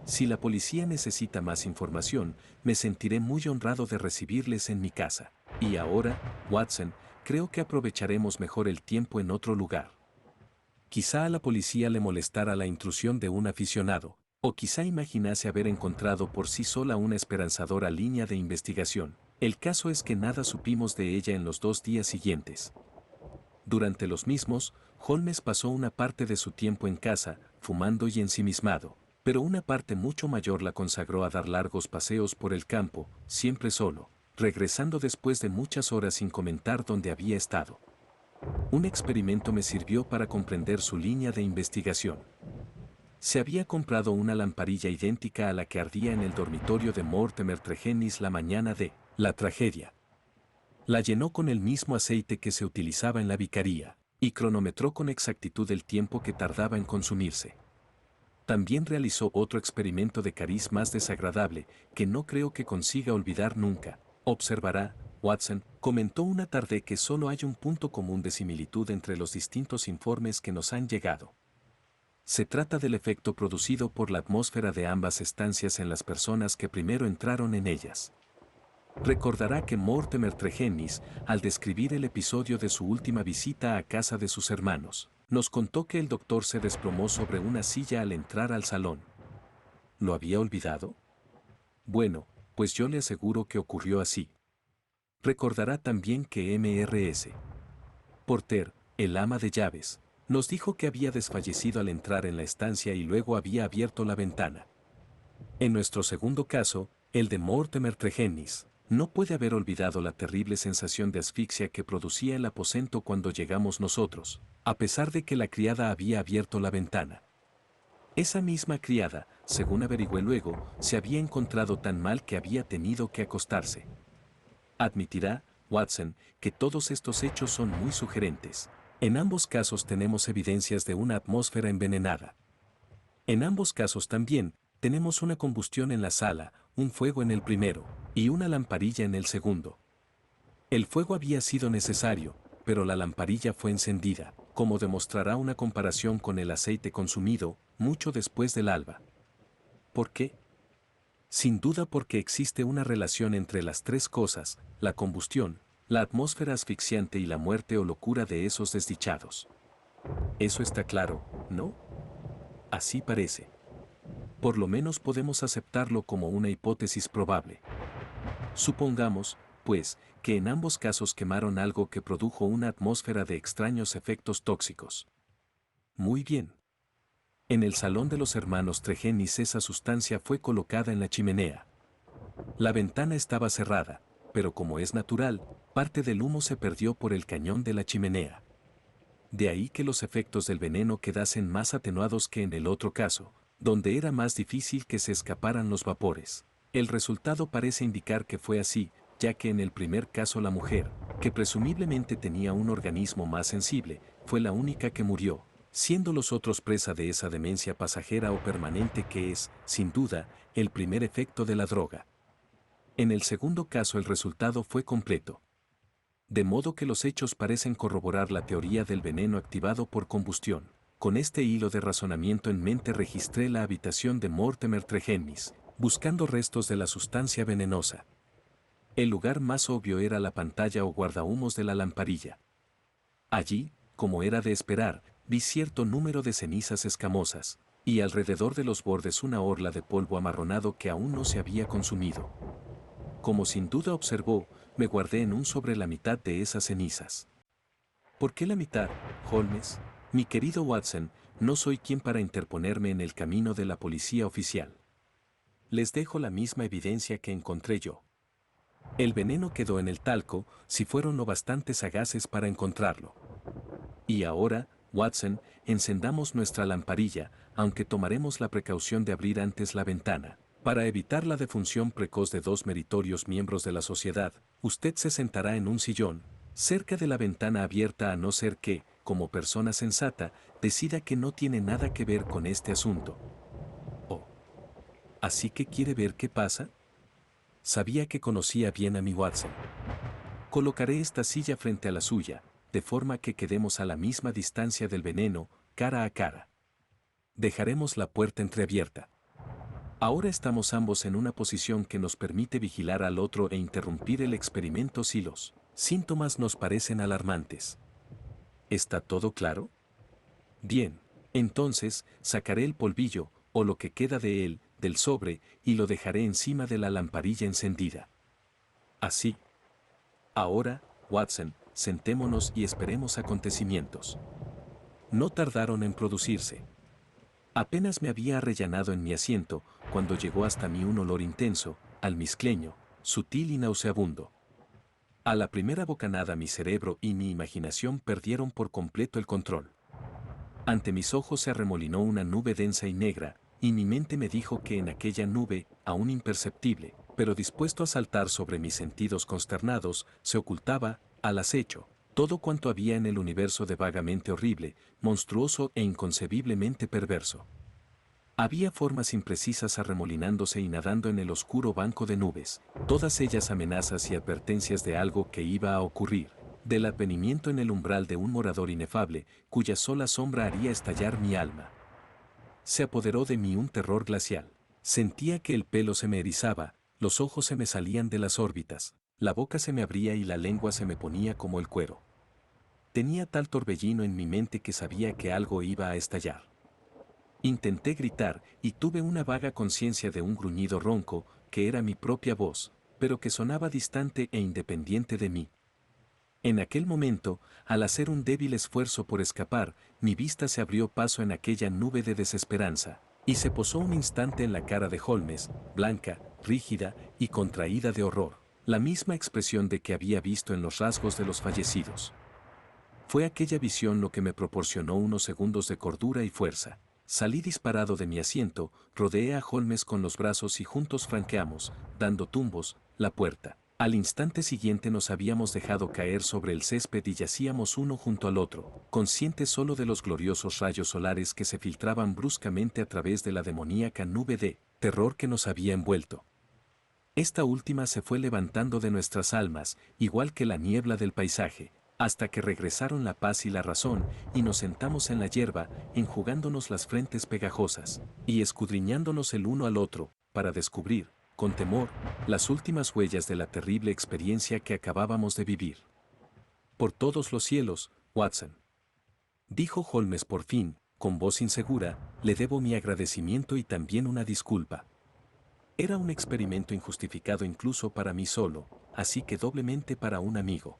Si la policía necesita más información, me sentiré muy honrado de recibirles en mi casa. Y ahora, Watson, creo que aprovecharemos mejor el tiempo en otro lugar. Quizá a la policía le molestara la intrusión de un aficionado, o quizá imaginase haber encontrado por sí sola una esperanzadora línea de investigación. El caso es que nada supimos de ella en los 2 días siguientes. Durante los mismos, Holmes pasó una parte de su tiempo en casa, fumando y ensimismado, pero una parte mucho mayor la consagró a dar largos paseos por el campo, siempre solo, regresando después de muchas horas sin comentar dónde había estado. Un experimento me sirvió para comprender su línea de investigación. Se había comprado una lamparilla idéntica a la que ardía en el dormitorio de Mortimer Tregennis la mañana de la tragedia. La llenó con el mismo aceite que se utilizaba en la vicaría, y cronometró con exactitud el tiempo que tardaba en consumirse. También realizó otro experimento de cariz más desagradable, que no creo que consiga olvidar nunca. Observará, Watson, comentó una tarde que solo hay un punto común de similitud entre los distintos informes que nos han llegado. Se trata del efecto producido por la atmósfera de ambas estancias en las personas que primero entraron en ellas. Recordará que Mortimer Tregennis, al describir el episodio de su última visita a casa de sus hermanos, nos contó que el doctor se desplomó sobre una silla al entrar al salón. ¿Lo había olvidado? Bueno, pues yo le aseguro que ocurrió así. Recordará también que Mrs. Porter, el ama de llaves, nos dijo que había desfallecido al entrar en la estancia y luego había abierto la ventana. En nuestro segundo caso, el de Mortimer Tregennis, no puede haber olvidado la terrible sensación de asfixia que producía el aposento cuando llegamos nosotros, a pesar de que la criada había abierto la ventana. Esa misma criada, según averigüé luego, se había encontrado tan mal que había tenido que acostarse. Admitirá, Watson, que todos estos hechos son muy sugerentes. En ambos casos tenemos evidencias de una atmósfera envenenada. En ambos casos también, tenemos una combustión en la sala, un fuego en el primero, y una lamparilla en el segundo. El fuego había sido necesario, pero la lamparilla fue encendida, como demostrará una comparación con el aceite consumido, mucho después del alba. ¿Por qué? Sin duda porque existe una relación entre las tres cosas, la combustión, la atmósfera asfixiante y la muerte o locura de esos desdichados. Eso está claro, ¿no? Así parece. Por lo menos podemos aceptarlo como una hipótesis probable. Supongamos, pues, que en ambos casos quemaron algo que produjo una atmósfera de extraños efectos tóxicos. Muy bien. En el salón de los hermanos Tregennis esa sustancia fue colocada en la chimenea. La ventana estaba cerrada, pero como es natural, parte del humo se perdió por el cañón de la chimenea. De ahí que los efectos del veneno quedasen más atenuados que en el otro caso, donde era más difícil que se escaparan los vapores. El resultado parece indicar que fue así, ya que en el primer caso la mujer, que presumiblemente tenía un organismo más sensible, fue la única que murió, siendo los otros presa de esa demencia pasajera o permanente que es, sin duda, el primer efecto de la droga. En el segundo caso el resultado fue completo. De modo que los hechos parecen corroborar la teoría del veneno activado por combustión. Con este hilo de razonamiento en mente registré la habitación de Mortimer Tregennis, buscando restos de la sustancia venenosa. El lugar más obvio era la pantalla o guardahumos de la lamparilla. Allí, como era de esperar, vi cierto número de cenizas escamosas, y alrededor de los bordes una orla de polvo amarronado que aún no se había consumido. Como sin duda observó, me guardé en un sobre la mitad de esas cenizas. ¿Por qué la mitad, Holmes? Mi querido Watson, no soy quien para interponerme en el camino de la policía oficial. Les dejo la misma evidencia que encontré yo. El veneno quedó en el talco, si fueron lo bastante sagaces para encontrarlo. Y ahora, Watson, encendamos nuestra lamparilla, aunque tomaremos la precaución de abrir antes la ventana. Para evitar la defunción precoz de dos meritorios miembros de la sociedad, usted se sentará en un sillón, cerca de la ventana abierta a no ser que, como persona sensata, decida que no tiene nada que ver con este asunto. Oh. ¿Así que quiere ver qué pasa? Sabía que conocía bien a mi Watson. Colocaré esta silla frente a la suya, de forma que quedemos a la misma distancia del veneno, cara a cara. Dejaremos la puerta entreabierta. Ahora estamos ambos en una posición que nos permite vigilar al otro e interrumpir el experimento si los síntomas nos parecen alarmantes. ¿Está todo claro? Bien, entonces sacaré el polvillo, o lo que queda de él, del sobre, y lo dejaré encima de la lamparilla encendida. Así. Ahora, Watson, sentémonos y esperemos acontecimientos. No tardaron en producirse. Apenas me había arrellanado en mi asiento, cuando llegó hasta mí un olor intenso, almizcleño, sutil y nauseabundo. A la primera bocanada mi cerebro y mi imaginación perdieron por completo el control. Ante mis ojos se arremolinó una nube densa y negra, y mi mente me dijo que en aquella nube, aún imperceptible, pero dispuesto a saltar sobre mis sentidos consternados, se ocultaba, al acecho, todo cuanto había en el universo de vagamente horrible, monstruoso e inconcebiblemente perverso. Había formas imprecisas arremolinándose y nadando en el oscuro banco de nubes, todas ellas amenazas y advertencias de algo que iba a ocurrir, del advenimiento en el umbral de un morador inefable, cuya sola sombra haría estallar mi alma. Se apoderó de mí un terror glacial. Sentía que el pelo se me erizaba, los ojos se me salían de las órbitas, la boca se me abría y la lengua se me ponía como el cuero. Tenía tal torbellino en mi mente que sabía que algo iba a estallar. Intenté gritar y tuve una vaga conciencia de un gruñido ronco, que era mi propia voz, pero que sonaba distante e independiente de mí. En aquel momento, al hacer un débil esfuerzo por escapar, mi vista se abrió paso en aquella nube de desesperanza, y se posó un instante en la cara de Holmes, blanca, rígida y contraída de horror, la misma expresión de que había visto en los rasgos de los fallecidos. Fue aquella visión lo que me proporcionó unos segundos de cordura y fuerza. Salí disparado de mi asiento, rodeé a Holmes con los brazos y juntos franqueamos, dando tumbos, la puerta. Al instante siguiente nos habíamos dejado caer sobre el césped y yacíamos uno junto al otro, conscientes solo de los gloriosos rayos solares que se filtraban bruscamente a través de la demoníaca nube de terror que nos había envuelto. Esta última se fue levantando de nuestras almas, igual que la niebla del paisaje, hasta que regresaron la paz y la razón, y nos sentamos en la hierba, enjugándonos las frentes pegajosas, y escudriñándonos el uno al otro, para descubrir, con temor, las últimas huellas de la terrible experiencia que acabábamos de vivir. Por todos los cielos, Watson, dijo Holmes por fin, con voz insegura, le debo mi agradecimiento y también una disculpa. Era un experimento injustificado incluso para mí solo, así que doblemente para un amigo.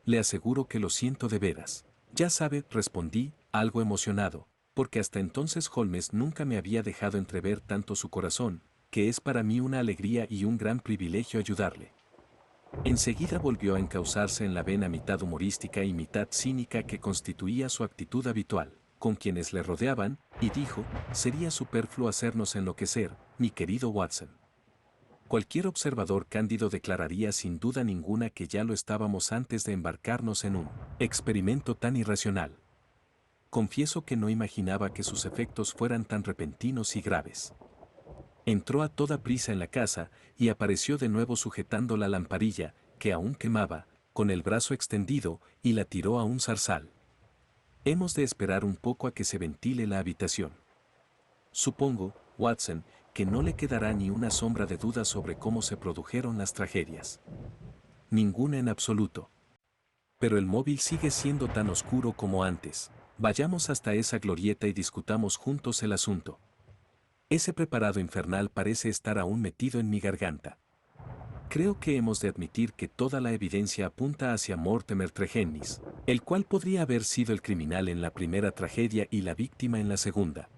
Le aseguro que lo siento de veras. Ya sabe, respondí, algo emocionado, porque hasta entonces Holmes nunca me había dejado entrever tanto su corazón, que es para mí una alegría y un gran privilegio ayudarle. Enseguida volvió a encauzarse en la vena mitad humorística y mitad cínica que constituía su actitud habitual, con quienes le rodeaban, y dijo, sería superfluo hacernos enloquecer, mi querido Watson. Cualquier observador cándido declararía sin duda ninguna que ya lo estábamos antes de embarcarnos en un experimento tan irracional. confieso que no imaginaba que sus efectos fueran tan repentinos y graves. Entró a toda prisa en la casa y apareció de nuevo sujetando la lamparilla, que aún quemaba, con el brazo extendido, y la tiró a un zarzal. Hemos de esperar un poco a que se ventile la habitación. Supongo, Watson, que no le quedará ni una sombra de duda sobre cómo se produjeron las tragedias. Ninguna en absoluto. Pero el móvil sigue siendo tan oscuro como antes. Vayamos hasta esa glorieta y discutamos juntos el asunto. Ese preparado infernal parece estar aún metido en mi garganta. Creo que hemos de admitir que toda la evidencia apunta hacia Mortimer Tregennis, el cual podría haber sido el criminal en la primera tragedia y la víctima en la segunda.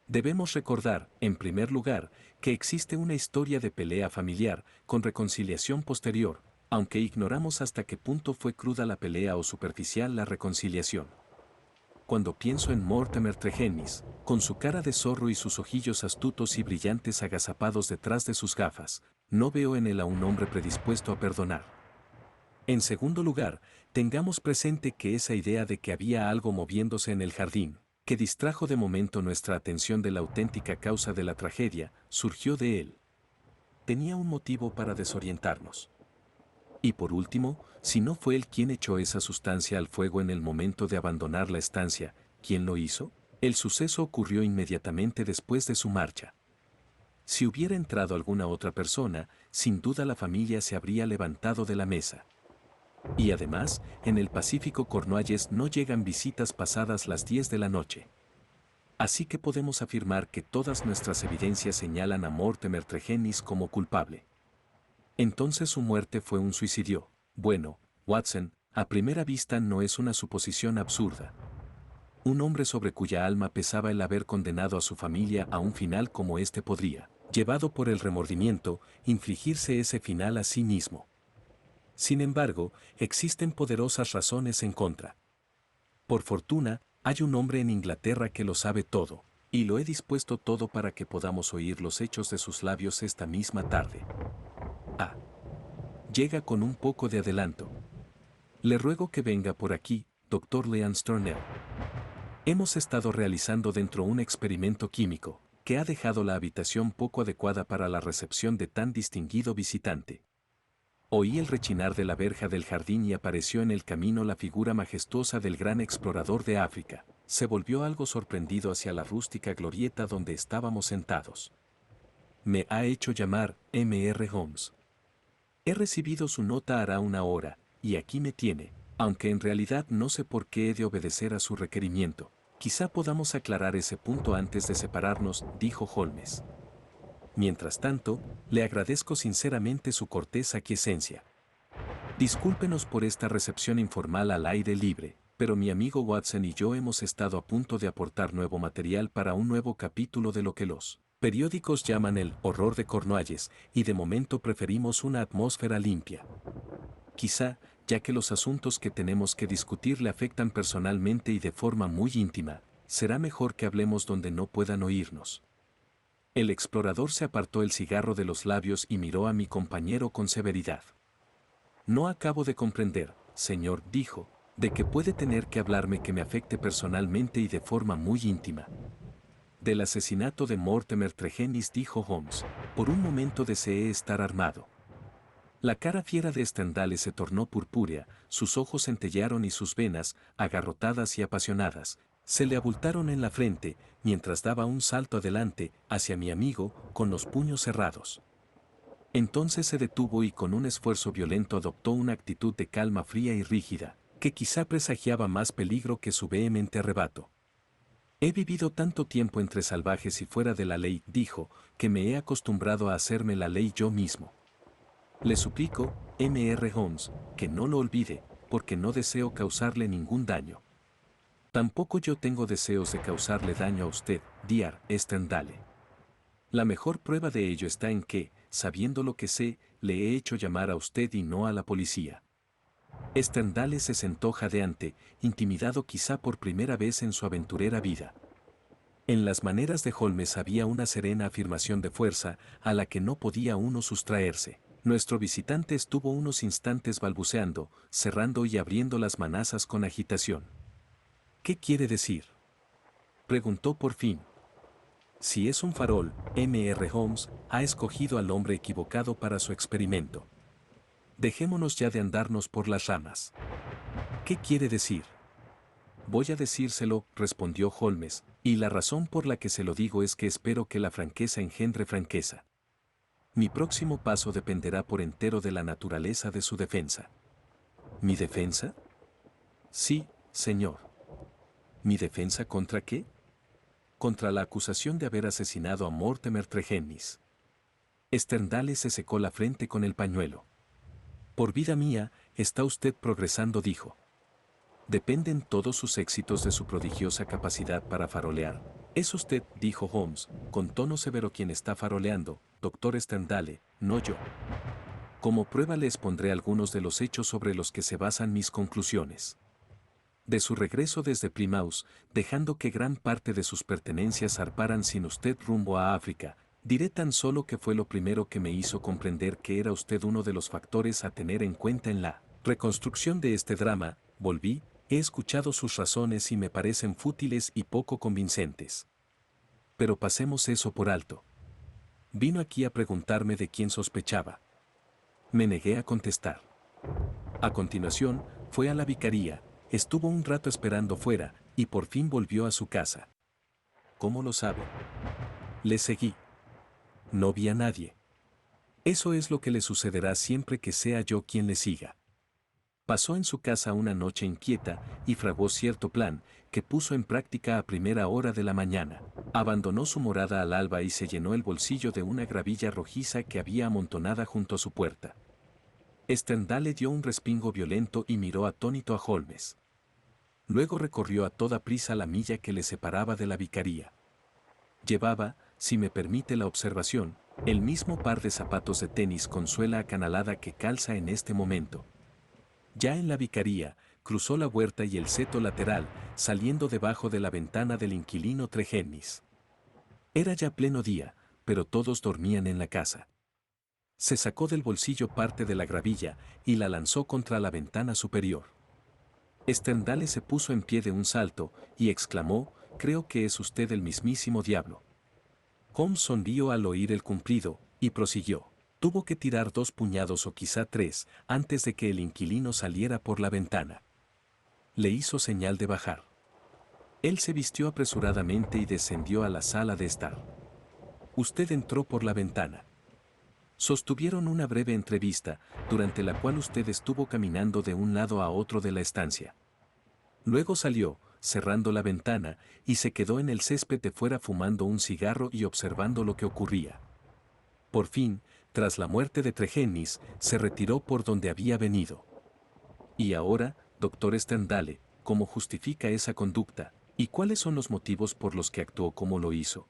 Debemos recordar, en primer lugar, que existe una historia de pelea familiar, con reconciliación posterior, aunque ignoramos hasta qué punto fue cruda la pelea o superficial la reconciliación. Cuando pienso en Mortimer Tregennis, con su cara de zorro y sus ojillos astutos y brillantes agazapados detrás de sus gafas, no veo en él a un hombre predispuesto a perdonar. En segundo lugar, tengamos presente que esa idea de que había algo moviéndose en el jardín, que distrajo de momento nuestra atención de la auténtica causa de la tragedia, surgió de él. Tenía un motivo para desorientarnos. Y por último, si no fue él quien echó esa sustancia al fuego en el momento de abandonar la estancia, ¿quién lo hizo? El suceso ocurrió inmediatamente después de su marcha. Si hubiera entrado alguna otra persona, sin duda la familia se habría levantado de la mesa. Y además, en el Pacífico Cornualles no llegan visitas pasadas las 10 de la noche. Así que podemos afirmar que todas nuestras evidencias señalan a Mortimer Tregennis como culpable. Entonces su muerte fue un suicidio. Bueno, Watson, a primera vista no es una suposición absurda. Un hombre sobre cuya alma pesaba el haber condenado a su familia a un final como este podría, llevado por el remordimiento, infligirse ese final a sí mismo. Sin embargo, existen poderosas razones en contra. Por fortuna, hay un hombre en Inglaterra que lo sabe todo, y lo he dispuesto todo para que podamos oír los hechos de sus labios esta misma tarde. Ah. Llega con un poco de adelanto. Le ruego que venga por aquí, Dr. Leon Sturnell. Hemos estado realizando dentro un experimento químico, que ha dejado la habitación poco adecuada para la recepción de tan distinguido visitante. Oí el rechinar de la verja del jardín y apareció en el camino la figura majestuosa del gran explorador de África. Se volvió algo sorprendido hacia la rústica glorieta donde estábamos sentados. Me ha hecho llamar M.R. Holmes. He recibido su nota hará una hora, y aquí me tiene, aunque en realidad no sé por qué he de obedecer a su requerimiento. Quizá podamos aclarar ese punto antes de separarnos, dijo Holmes. Mientras tanto, le agradezco sinceramente su cortés aquiescencia. Discúlpenos por esta recepción informal al aire libre, pero mi amigo Watson y yo hemos estado a punto de aportar nuevo material para un nuevo capítulo de lo que los periódicos llaman el horror de Cornualles, y de momento preferimos una atmósfera limpia. Quizá, ya que los asuntos que tenemos que discutir le afectan personalmente y de forma muy íntima, será mejor que hablemos donde no puedan oírnos. El explorador se apartó el cigarro de los labios y miró a mi compañero con severidad. No acabo de comprender, señor, dijo, de que puede tener que hablarme que me afecte personalmente y de forma muy íntima. Del asesinato de Mortimer Tregennis, dijo Holmes. Por un momento deseé estar armado. La cara fiera de Stendhal se tornó purpúrea, sus ojos centellearon y sus venas, agarrotadas y apasionadas, se le abultaron en la frente, mientras daba un salto adelante, hacia mi amigo, con los puños cerrados. Entonces se detuvo y con un esfuerzo violento adoptó una actitud de calma fría y rígida, que quizá presagiaba más peligro que su vehemente arrebato. He vivido tanto tiempo entre salvajes y fuera de la ley, dijo, que me he acostumbrado a hacerme la ley yo mismo. Le suplico, M.R. Holmes, que no lo olvide, porque no deseo causarle ningún daño. Tampoco yo tengo deseos de causarle daño a usted, Dr. Stendhal. La mejor prueba de ello está en que, sabiendo lo que sé, le he hecho llamar a usted y no a la policía. Stendhal se sentó jadeante, intimidado quizá por primera vez en su aventurera vida. En las maneras de Holmes había una serena afirmación de fuerza, a la que no podía uno sustraerse. Nuestro visitante estuvo unos instantes balbuceando, cerrando y abriendo las manazas con agitación. ¿Qué quiere decir? Preguntó por fin. Si es un farol, M.R. Holmes ha escogido al hombre equivocado para su experimento. Dejémonos ya de andarnos por las ramas. ¿Qué quiere decir? Voy a decírselo, respondió Holmes, y la razón por la que se lo digo es que espero que la franqueza engendre franqueza. Mi próximo paso dependerá por entero de la naturaleza de su defensa. ¿Mi defensa? Sí, señor. ¿Mi defensa contra qué? Contra la acusación de haber asesinado a Mortimer Tregennis. Sterndale se secó la frente con el pañuelo. Por vida mía, está usted progresando, dijo. Dependen todos sus éxitos de su prodigiosa capacidad para farolear. Es usted, dijo Holmes, con tono severo quien está faroleando, doctor Sterndale, no yo. Como prueba le expondré algunos de los hechos sobre los que se basan mis conclusiones. De su regreso desde Plymouth, dejando que gran parte de sus pertenencias zarparan sin usted rumbo a África, diré tan solo que fue lo primero que me hizo comprender que era usted uno de los factores a tener en cuenta en la reconstrucción de este drama. Volví, he escuchado sus razones y me parecen fútiles y poco convincentes. Pero pasemos eso por alto. Vino aquí a preguntarme de quién sospechaba. Me negué a contestar. A continuación, fue a la vicaría, estuvo un rato esperando fuera, y por fin volvió a su casa. ¿Cómo lo sabe? Le seguí. No vi a nadie. Eso es lo que le sucederá siempre que sea yo quien le siga. Pasó en su casa una noche inquieta y fraguó cierto plan, que puso en práctica a primera hora de la mañana. Abandonó su morada al alba y se llenó el bolsillo de una gravilla rojiza que había amontonada junto a su puerta. Sterndale dio un respingo violento y miró atónito a Holmes. Luego recorrió a toda prisa la milla que le separaba de la vicaría. Llevaba, si me permite la observación, el mismo par de zapatos de tenis con suela acanalada que calza en este momento. Ya en la vicaría, cruzó la huerta y el seto lateral, saliendo debajo de la ventana del inquilino Tregennis. Era ya pleno día, pero todos dormían en la casa. Se sacó del bolsillo parte de la gravilla y la lanzó contra la ventana superior. Sterndale se puso en pie de un salto y exclamó: «Creo que es usted el mismísimo diablo». Holmes sonrió al oír el cumplido y prosiguió. Tuvo que tirar 2 puñados o quizá 3 antes de que el inquilino saliera por la ventana. Le hizo señal de bajar. Él se vistió apresuradamente y descendió a la sala de estar. Usted entró por la ventana. Sostuvieron una breve entrevista, durante la cual usted estuvo caminando de un lado a otro de la estancia. Luego salió, cerrando la ventana, y se quedó en el césped de fuera fumando un cigarro y observando lo que ocurría. Por fin, tras la muerte de Tregennis, se retiró por donde había venido. Y ahora, doctor Sterndale, ¿cómo justifica esa conducta, y cuáles son los motivos por los que actuó como lo hizo?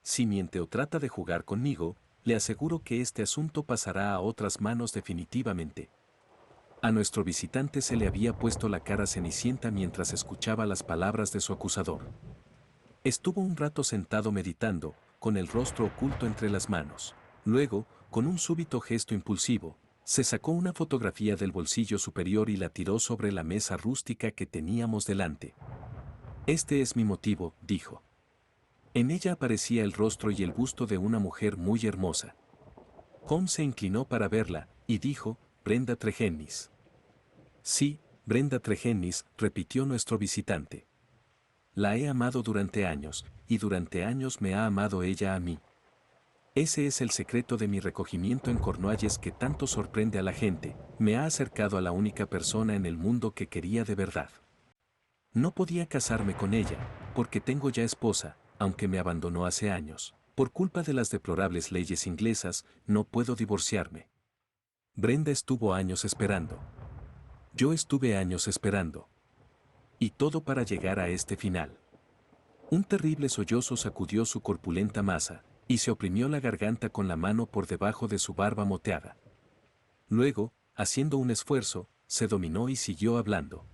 Si miente o trata de jugar conmigo, le aseguro que este asunto pasará a otras manos definitivamente. A nuestro visitante se le había puesto la cara cenicienta mientras escuchaba las palabras de su acusador. Estuvo un rato sentado meditando, con el rostro oculto entre las manos. Luego, con un súbito gesto impulsivo, se sacó una fotografía del bolsillo superior y la tiró sobre la mesa rústica que teníamos delante. «Este es mi motivo», dijo. En ella aparecía el rostro y el busto de una mujer muy hermosa. Holmes se inclinó para verla, y dijo: «Brenda Tregennis». «Sí, Brenda Tregennis», repitió nuestro visitante. «La he amado durante años, y durante años me ha amado ella a mí. Ese es el secreto de mi recogimiento en Cornualles que tanto sorprende a la gente, me ha acercado a la única persona en el mundo que quería de verdad. No podía casarme con ella, porque tengo ya esposa, aunque me abandonó hace años. Por culpa de las deplorables leyes inglesas, no puedo divorciarme. Brenda estuvo años esperando. Yo estuve años esperando. Y todo para llegar a este final». Un terrible sollozo sacudió su corpulenta masa, y se oprimió la garganta con la mano por debajo de su barba moteada. Luego, haciendo un esfuerzo, se dominó y siguió hablando.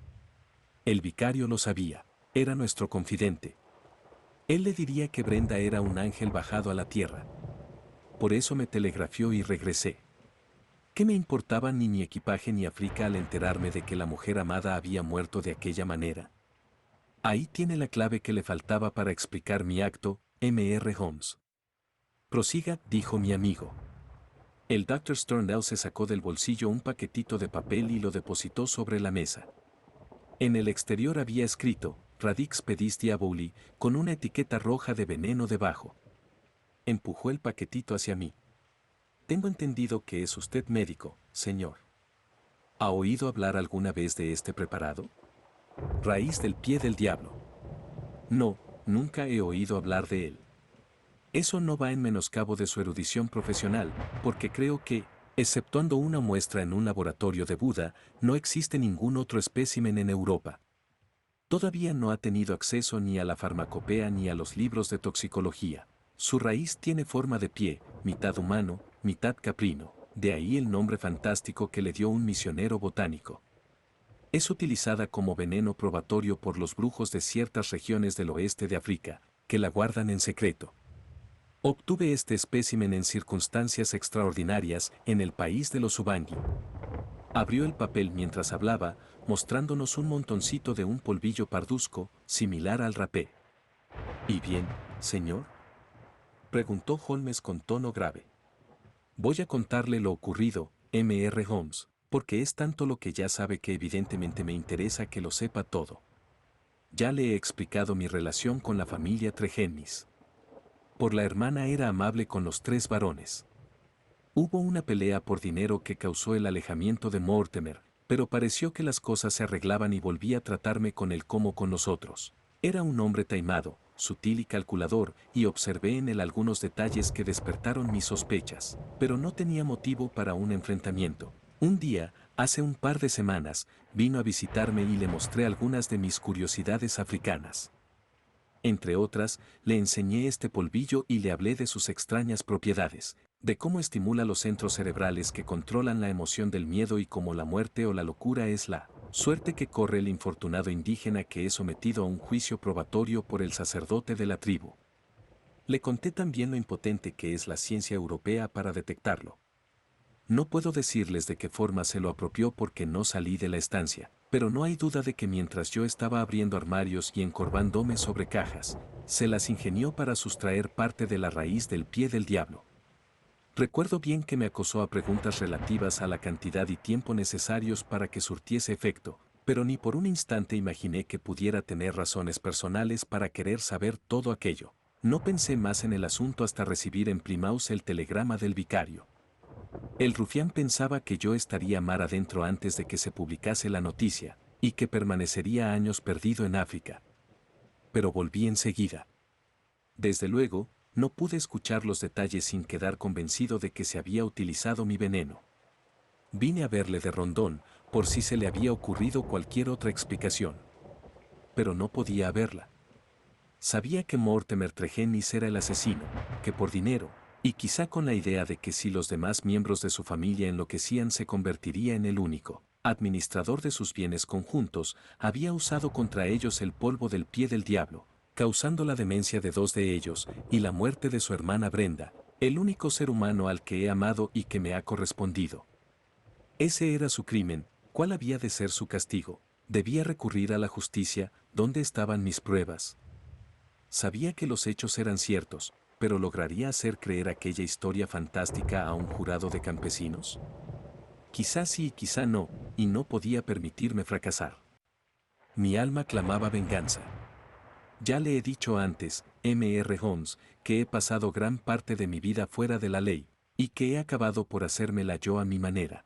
El vicario lo sabía, era nuestro confidente. Él le diría que Brenda era un ángel bajado a la tierra. Por eso me telegrafió y regresé. ¿Qué me importaban ni mi equipaje ni África al enterarme de que la mujer amada había muerto de aquella manera? Ahí tiene la clave que le faltaba para explicar mi acto, Mr. Holmes. Prosiga, dijo mi amigo. El Dr. Sturnell se sacó del bolsillo un paquetito de papel y lo depositó sobre la mesa. En el exterior había escrito, Radix Pedis Diaboli, con una etiqueta roja de veneno debajo. Empujó el paquetito hacia mí. Tengo entendido que es usted médico, señor. ¿Ha oído hablar alguna vez de este preparado? Raíz del pie del diablo. No, nunca he oído hablar de él. Eso no va en menoscabo de su erudición profesional, porque creo que, exceptuando una muestra en un laboratorio de Buda, no existe ningún otro espécimen en Europa. Todavía no ha tenido acceso ni a la farmacopea ni a los libros de toxicología. Su raíz tiene forma de pie, mitad humano, mitad caprino, de ahí el nombre fantástico que le dio un misionero botánico. Es utilizada como veneno probatorio por los brujos de ciertas regiones del oeste de África, que la guardan en secreto. Obtuve este espécimen en circunstancias extraordinarias en el país de los Ubangi. Abrió el papel mientras hablaba, mostrándonos un montoncito de un polvillo parduzco, similar al rapé. ¿Y bien, señor? Preguntó Holmes con tono grave. Voy a contarle lo ocurrido, Mr. Holmes, porque es tanto lo que ya sabe que evidentemente me interesa que lo sepa todo. Ya le he explicado mi relación con la familia Tregennis. Por la hermana era amable con los tres varones. Hubo una pelea por dinero que causó el alejamiento de Mortimer, pero pareció que las cosas se arreglaban y volví a tratarme con él como con nosotros. Era un hombre taimado, sutil y calculador, y observé en él algunos detalles que despertaron mis sospechas, pero no tenía motivo para un enfrentamiento. Un día, hace un par de semanas, vino a visitarme y le mostré algunas de mis curiosidades africanas. Entre otras, le enseñé este polvillo y le hablé de sus extrañas propiedades, de cómo estimula los centros cerebrales que controlan la emoción del miedo y cómo la muerte o la locura es la suerte que corre el infortunado indígena que es sometido a un juicio probatorio por el sacerdote de la tribu. Le conté también lo impotente que es la ciencia europea para detectarlo. No puedo decirles de qué forma se lo apropió porque no salí de la estancia, pero no hay duda de que mientras yo estaba abriendo armarios y encorvándome sobre cajas, se las ingenió para sustraer parte de la raíz del pie del diablo. Recuerdo bien que me acosó a preguntas relativas a la cantidad y tiempo necesarios para que surtiese efecto, pero ni por un instante imaginé que pudiera tener razones personales para querer saber todo aquello. No pensé más en el asunto hasta recibir en Plymouth el telegrama del vicario. El rufián pensaba que yo estaría mar adentro antes de que se publicase la noticia, y que permanecería años perdido en África. Pero volví enseguida. Desde luego, no pude escuchar los detalles sin quedar convencido de que se había utilizado mi veneno. Vine a verle de rondón, por si se le había ocurrido cualquier otra explicación. Pero no podía haberla. Sabía que Mortimer Tregennis era el asesino, que por dinero, y quizá con la idea de que si los demás miembros de su familia enloquecían se convertiría en el único administrador de sus bienes conjuntos, había usado contra ellos el polvo del pie del diablo, causando la demencia de dos de ellos y la muerte de su hermana Brenda, el único ser humano al que he amado y que me ha correspondido. Ese era su crimen, ¿cuál había de ser su castigo? Debía recurrir a la justicia, ¿dónde estaban mis pruebas? Sabía que los hechos eran ciertos, pero ¿lograría hacer creer aquella historia fantástica a un jurado de campesinos? Quizá sí y quizá no, y no podía permitirme fracasar. Mi alma clamaba venganza. Ya le he dicho antes, Mr. Holmes, que he pasado gran parte de mi vida fuera de la ley, y que he acabado por hacérmela yo a mi manera.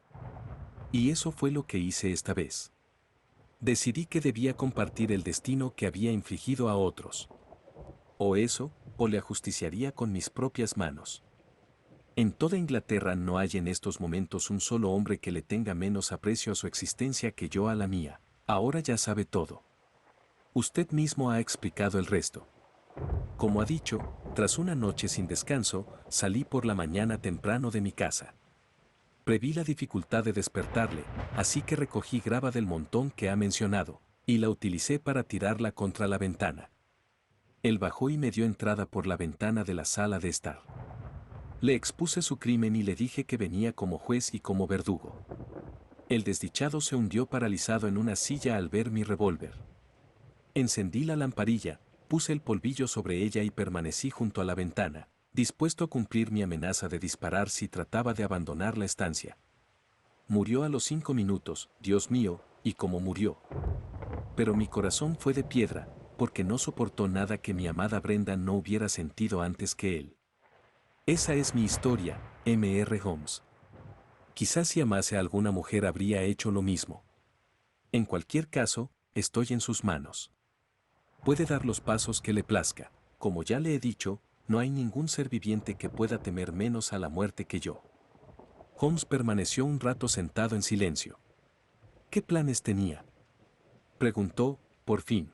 Y eso fue lo que hice esta vez. Decidí que debía compartir el destino que había infligido a otros. O eso, o le ajusticiaría con mis propias manos. En toda Inglaterra no hay en estos momentos un solo hombre que le tenga menos aprecio a su existencia que yo a la mía. Ahora ya sabe todo. Usted mismo ha explicado el resto. Como ha dicho, tras una noche sin descanso, salí por la mañana temprano de mi casa. Preví la dificultad de despertarle, así que recogí grava del montón que ha mencionado, y la utilicé para tirarla contra la ventana. Él bajó y me dio entrada por la ventana de la sala de estar. Le expuse su crimen y le dije que venía como juez y como verdugo. El desdichado se hundió paralizado en una silla al ver mi revólver. Encendí la lamparilla, puse el polvillo sobre ella y permanecí junto a la ventana, dispuesto a cumplir mi amenaza de disparar si trataba de abandonar la estancia. Murió a los 5 minutos, Dios mío, y cómo murió. Pero mi corazón fue de piedra, porque no soportó nada que mi amada Brenda no hubiera sentido antes que él. Esa es mi historia, M.R. Holmes. Quizás si amase a alguna mujer habría hecho lo mismo. En cualquier caso, estoy en sus manos. Puede dar los pasos que le plazca. Como ya le he dicho, no hay ningún ser viviente que pueda temer menos a la muerte que yo. Holmes permaneció un rato sentado en silencio. ¿Qué planes tenía? Preguntó, por fin.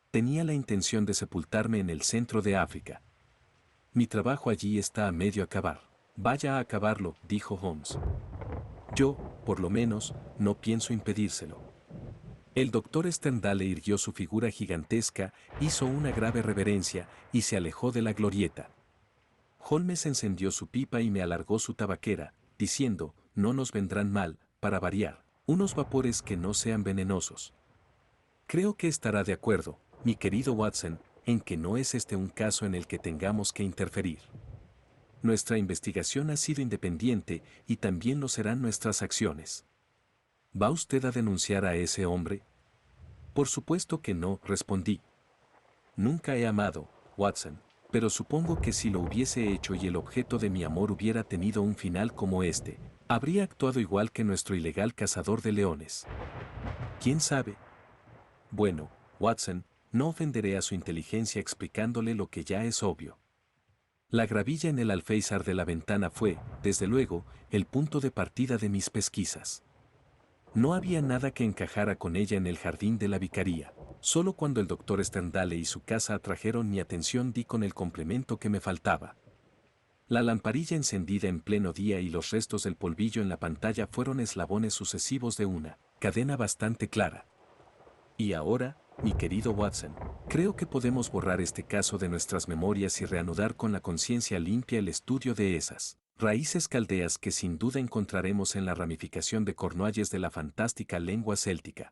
Tenía la intención de sepultarme en el centro de África. Mi trabajo allí está a medio acabar. Vaya a acabarlo, dijo Holmes. Yo, por lo menos, no pienso impedírselo. El doctor Sterndale irguió su figura gigantesca, hizo una grave reverencia y se alejó de la glorieta. Holmes encendió su pipa y me alargó su tabaquera, diciendo, no nos vendrán mal, para variar, unos vapores que no sean venenosos. Creo que estará de acuerdo, mi querido Watson, en que no es este un caso en el que tengamos que interferir. Nuestra investigación ha sido independiente y también lo serán nuestras acciones. ¿Va usted a denunciar a ese hombre? Por supuesto que no, respondí. Nunca he amado, Watson, pero supongo que si lo hubiese hecho y el objeto de mi amor hubiera tenido un final como este, habría actuado igual que nuestro ilegal cazador de leones. ¿Quién sabe? Bueno, Watson, no ofenderé a su inteligencia explicándole lo que ya es obvio. La gravilla en el alféizar de la ventana fue, desde luego, el punto de partida de mis pesquisas. No había nada que encajara con ella en el jardín de la vicaría. Solo cuando el doctor Sterndale y su casa atrajeron mi atención di con el complemento que me faltaba. La lamparilla encendida en pleno día y los restos del polvillo en la pantalla fueron eslabones sucesivos de una cadena bastante clara. Y ahora, mi querido Watson, creo que podemos borrar este caso de nuestras memorias y reanudar con la conciencia limpia el estudio de esas raíces caldeas que sin duda encontraremos en la ramificación de Cornualles de la fantástica lengua céltica.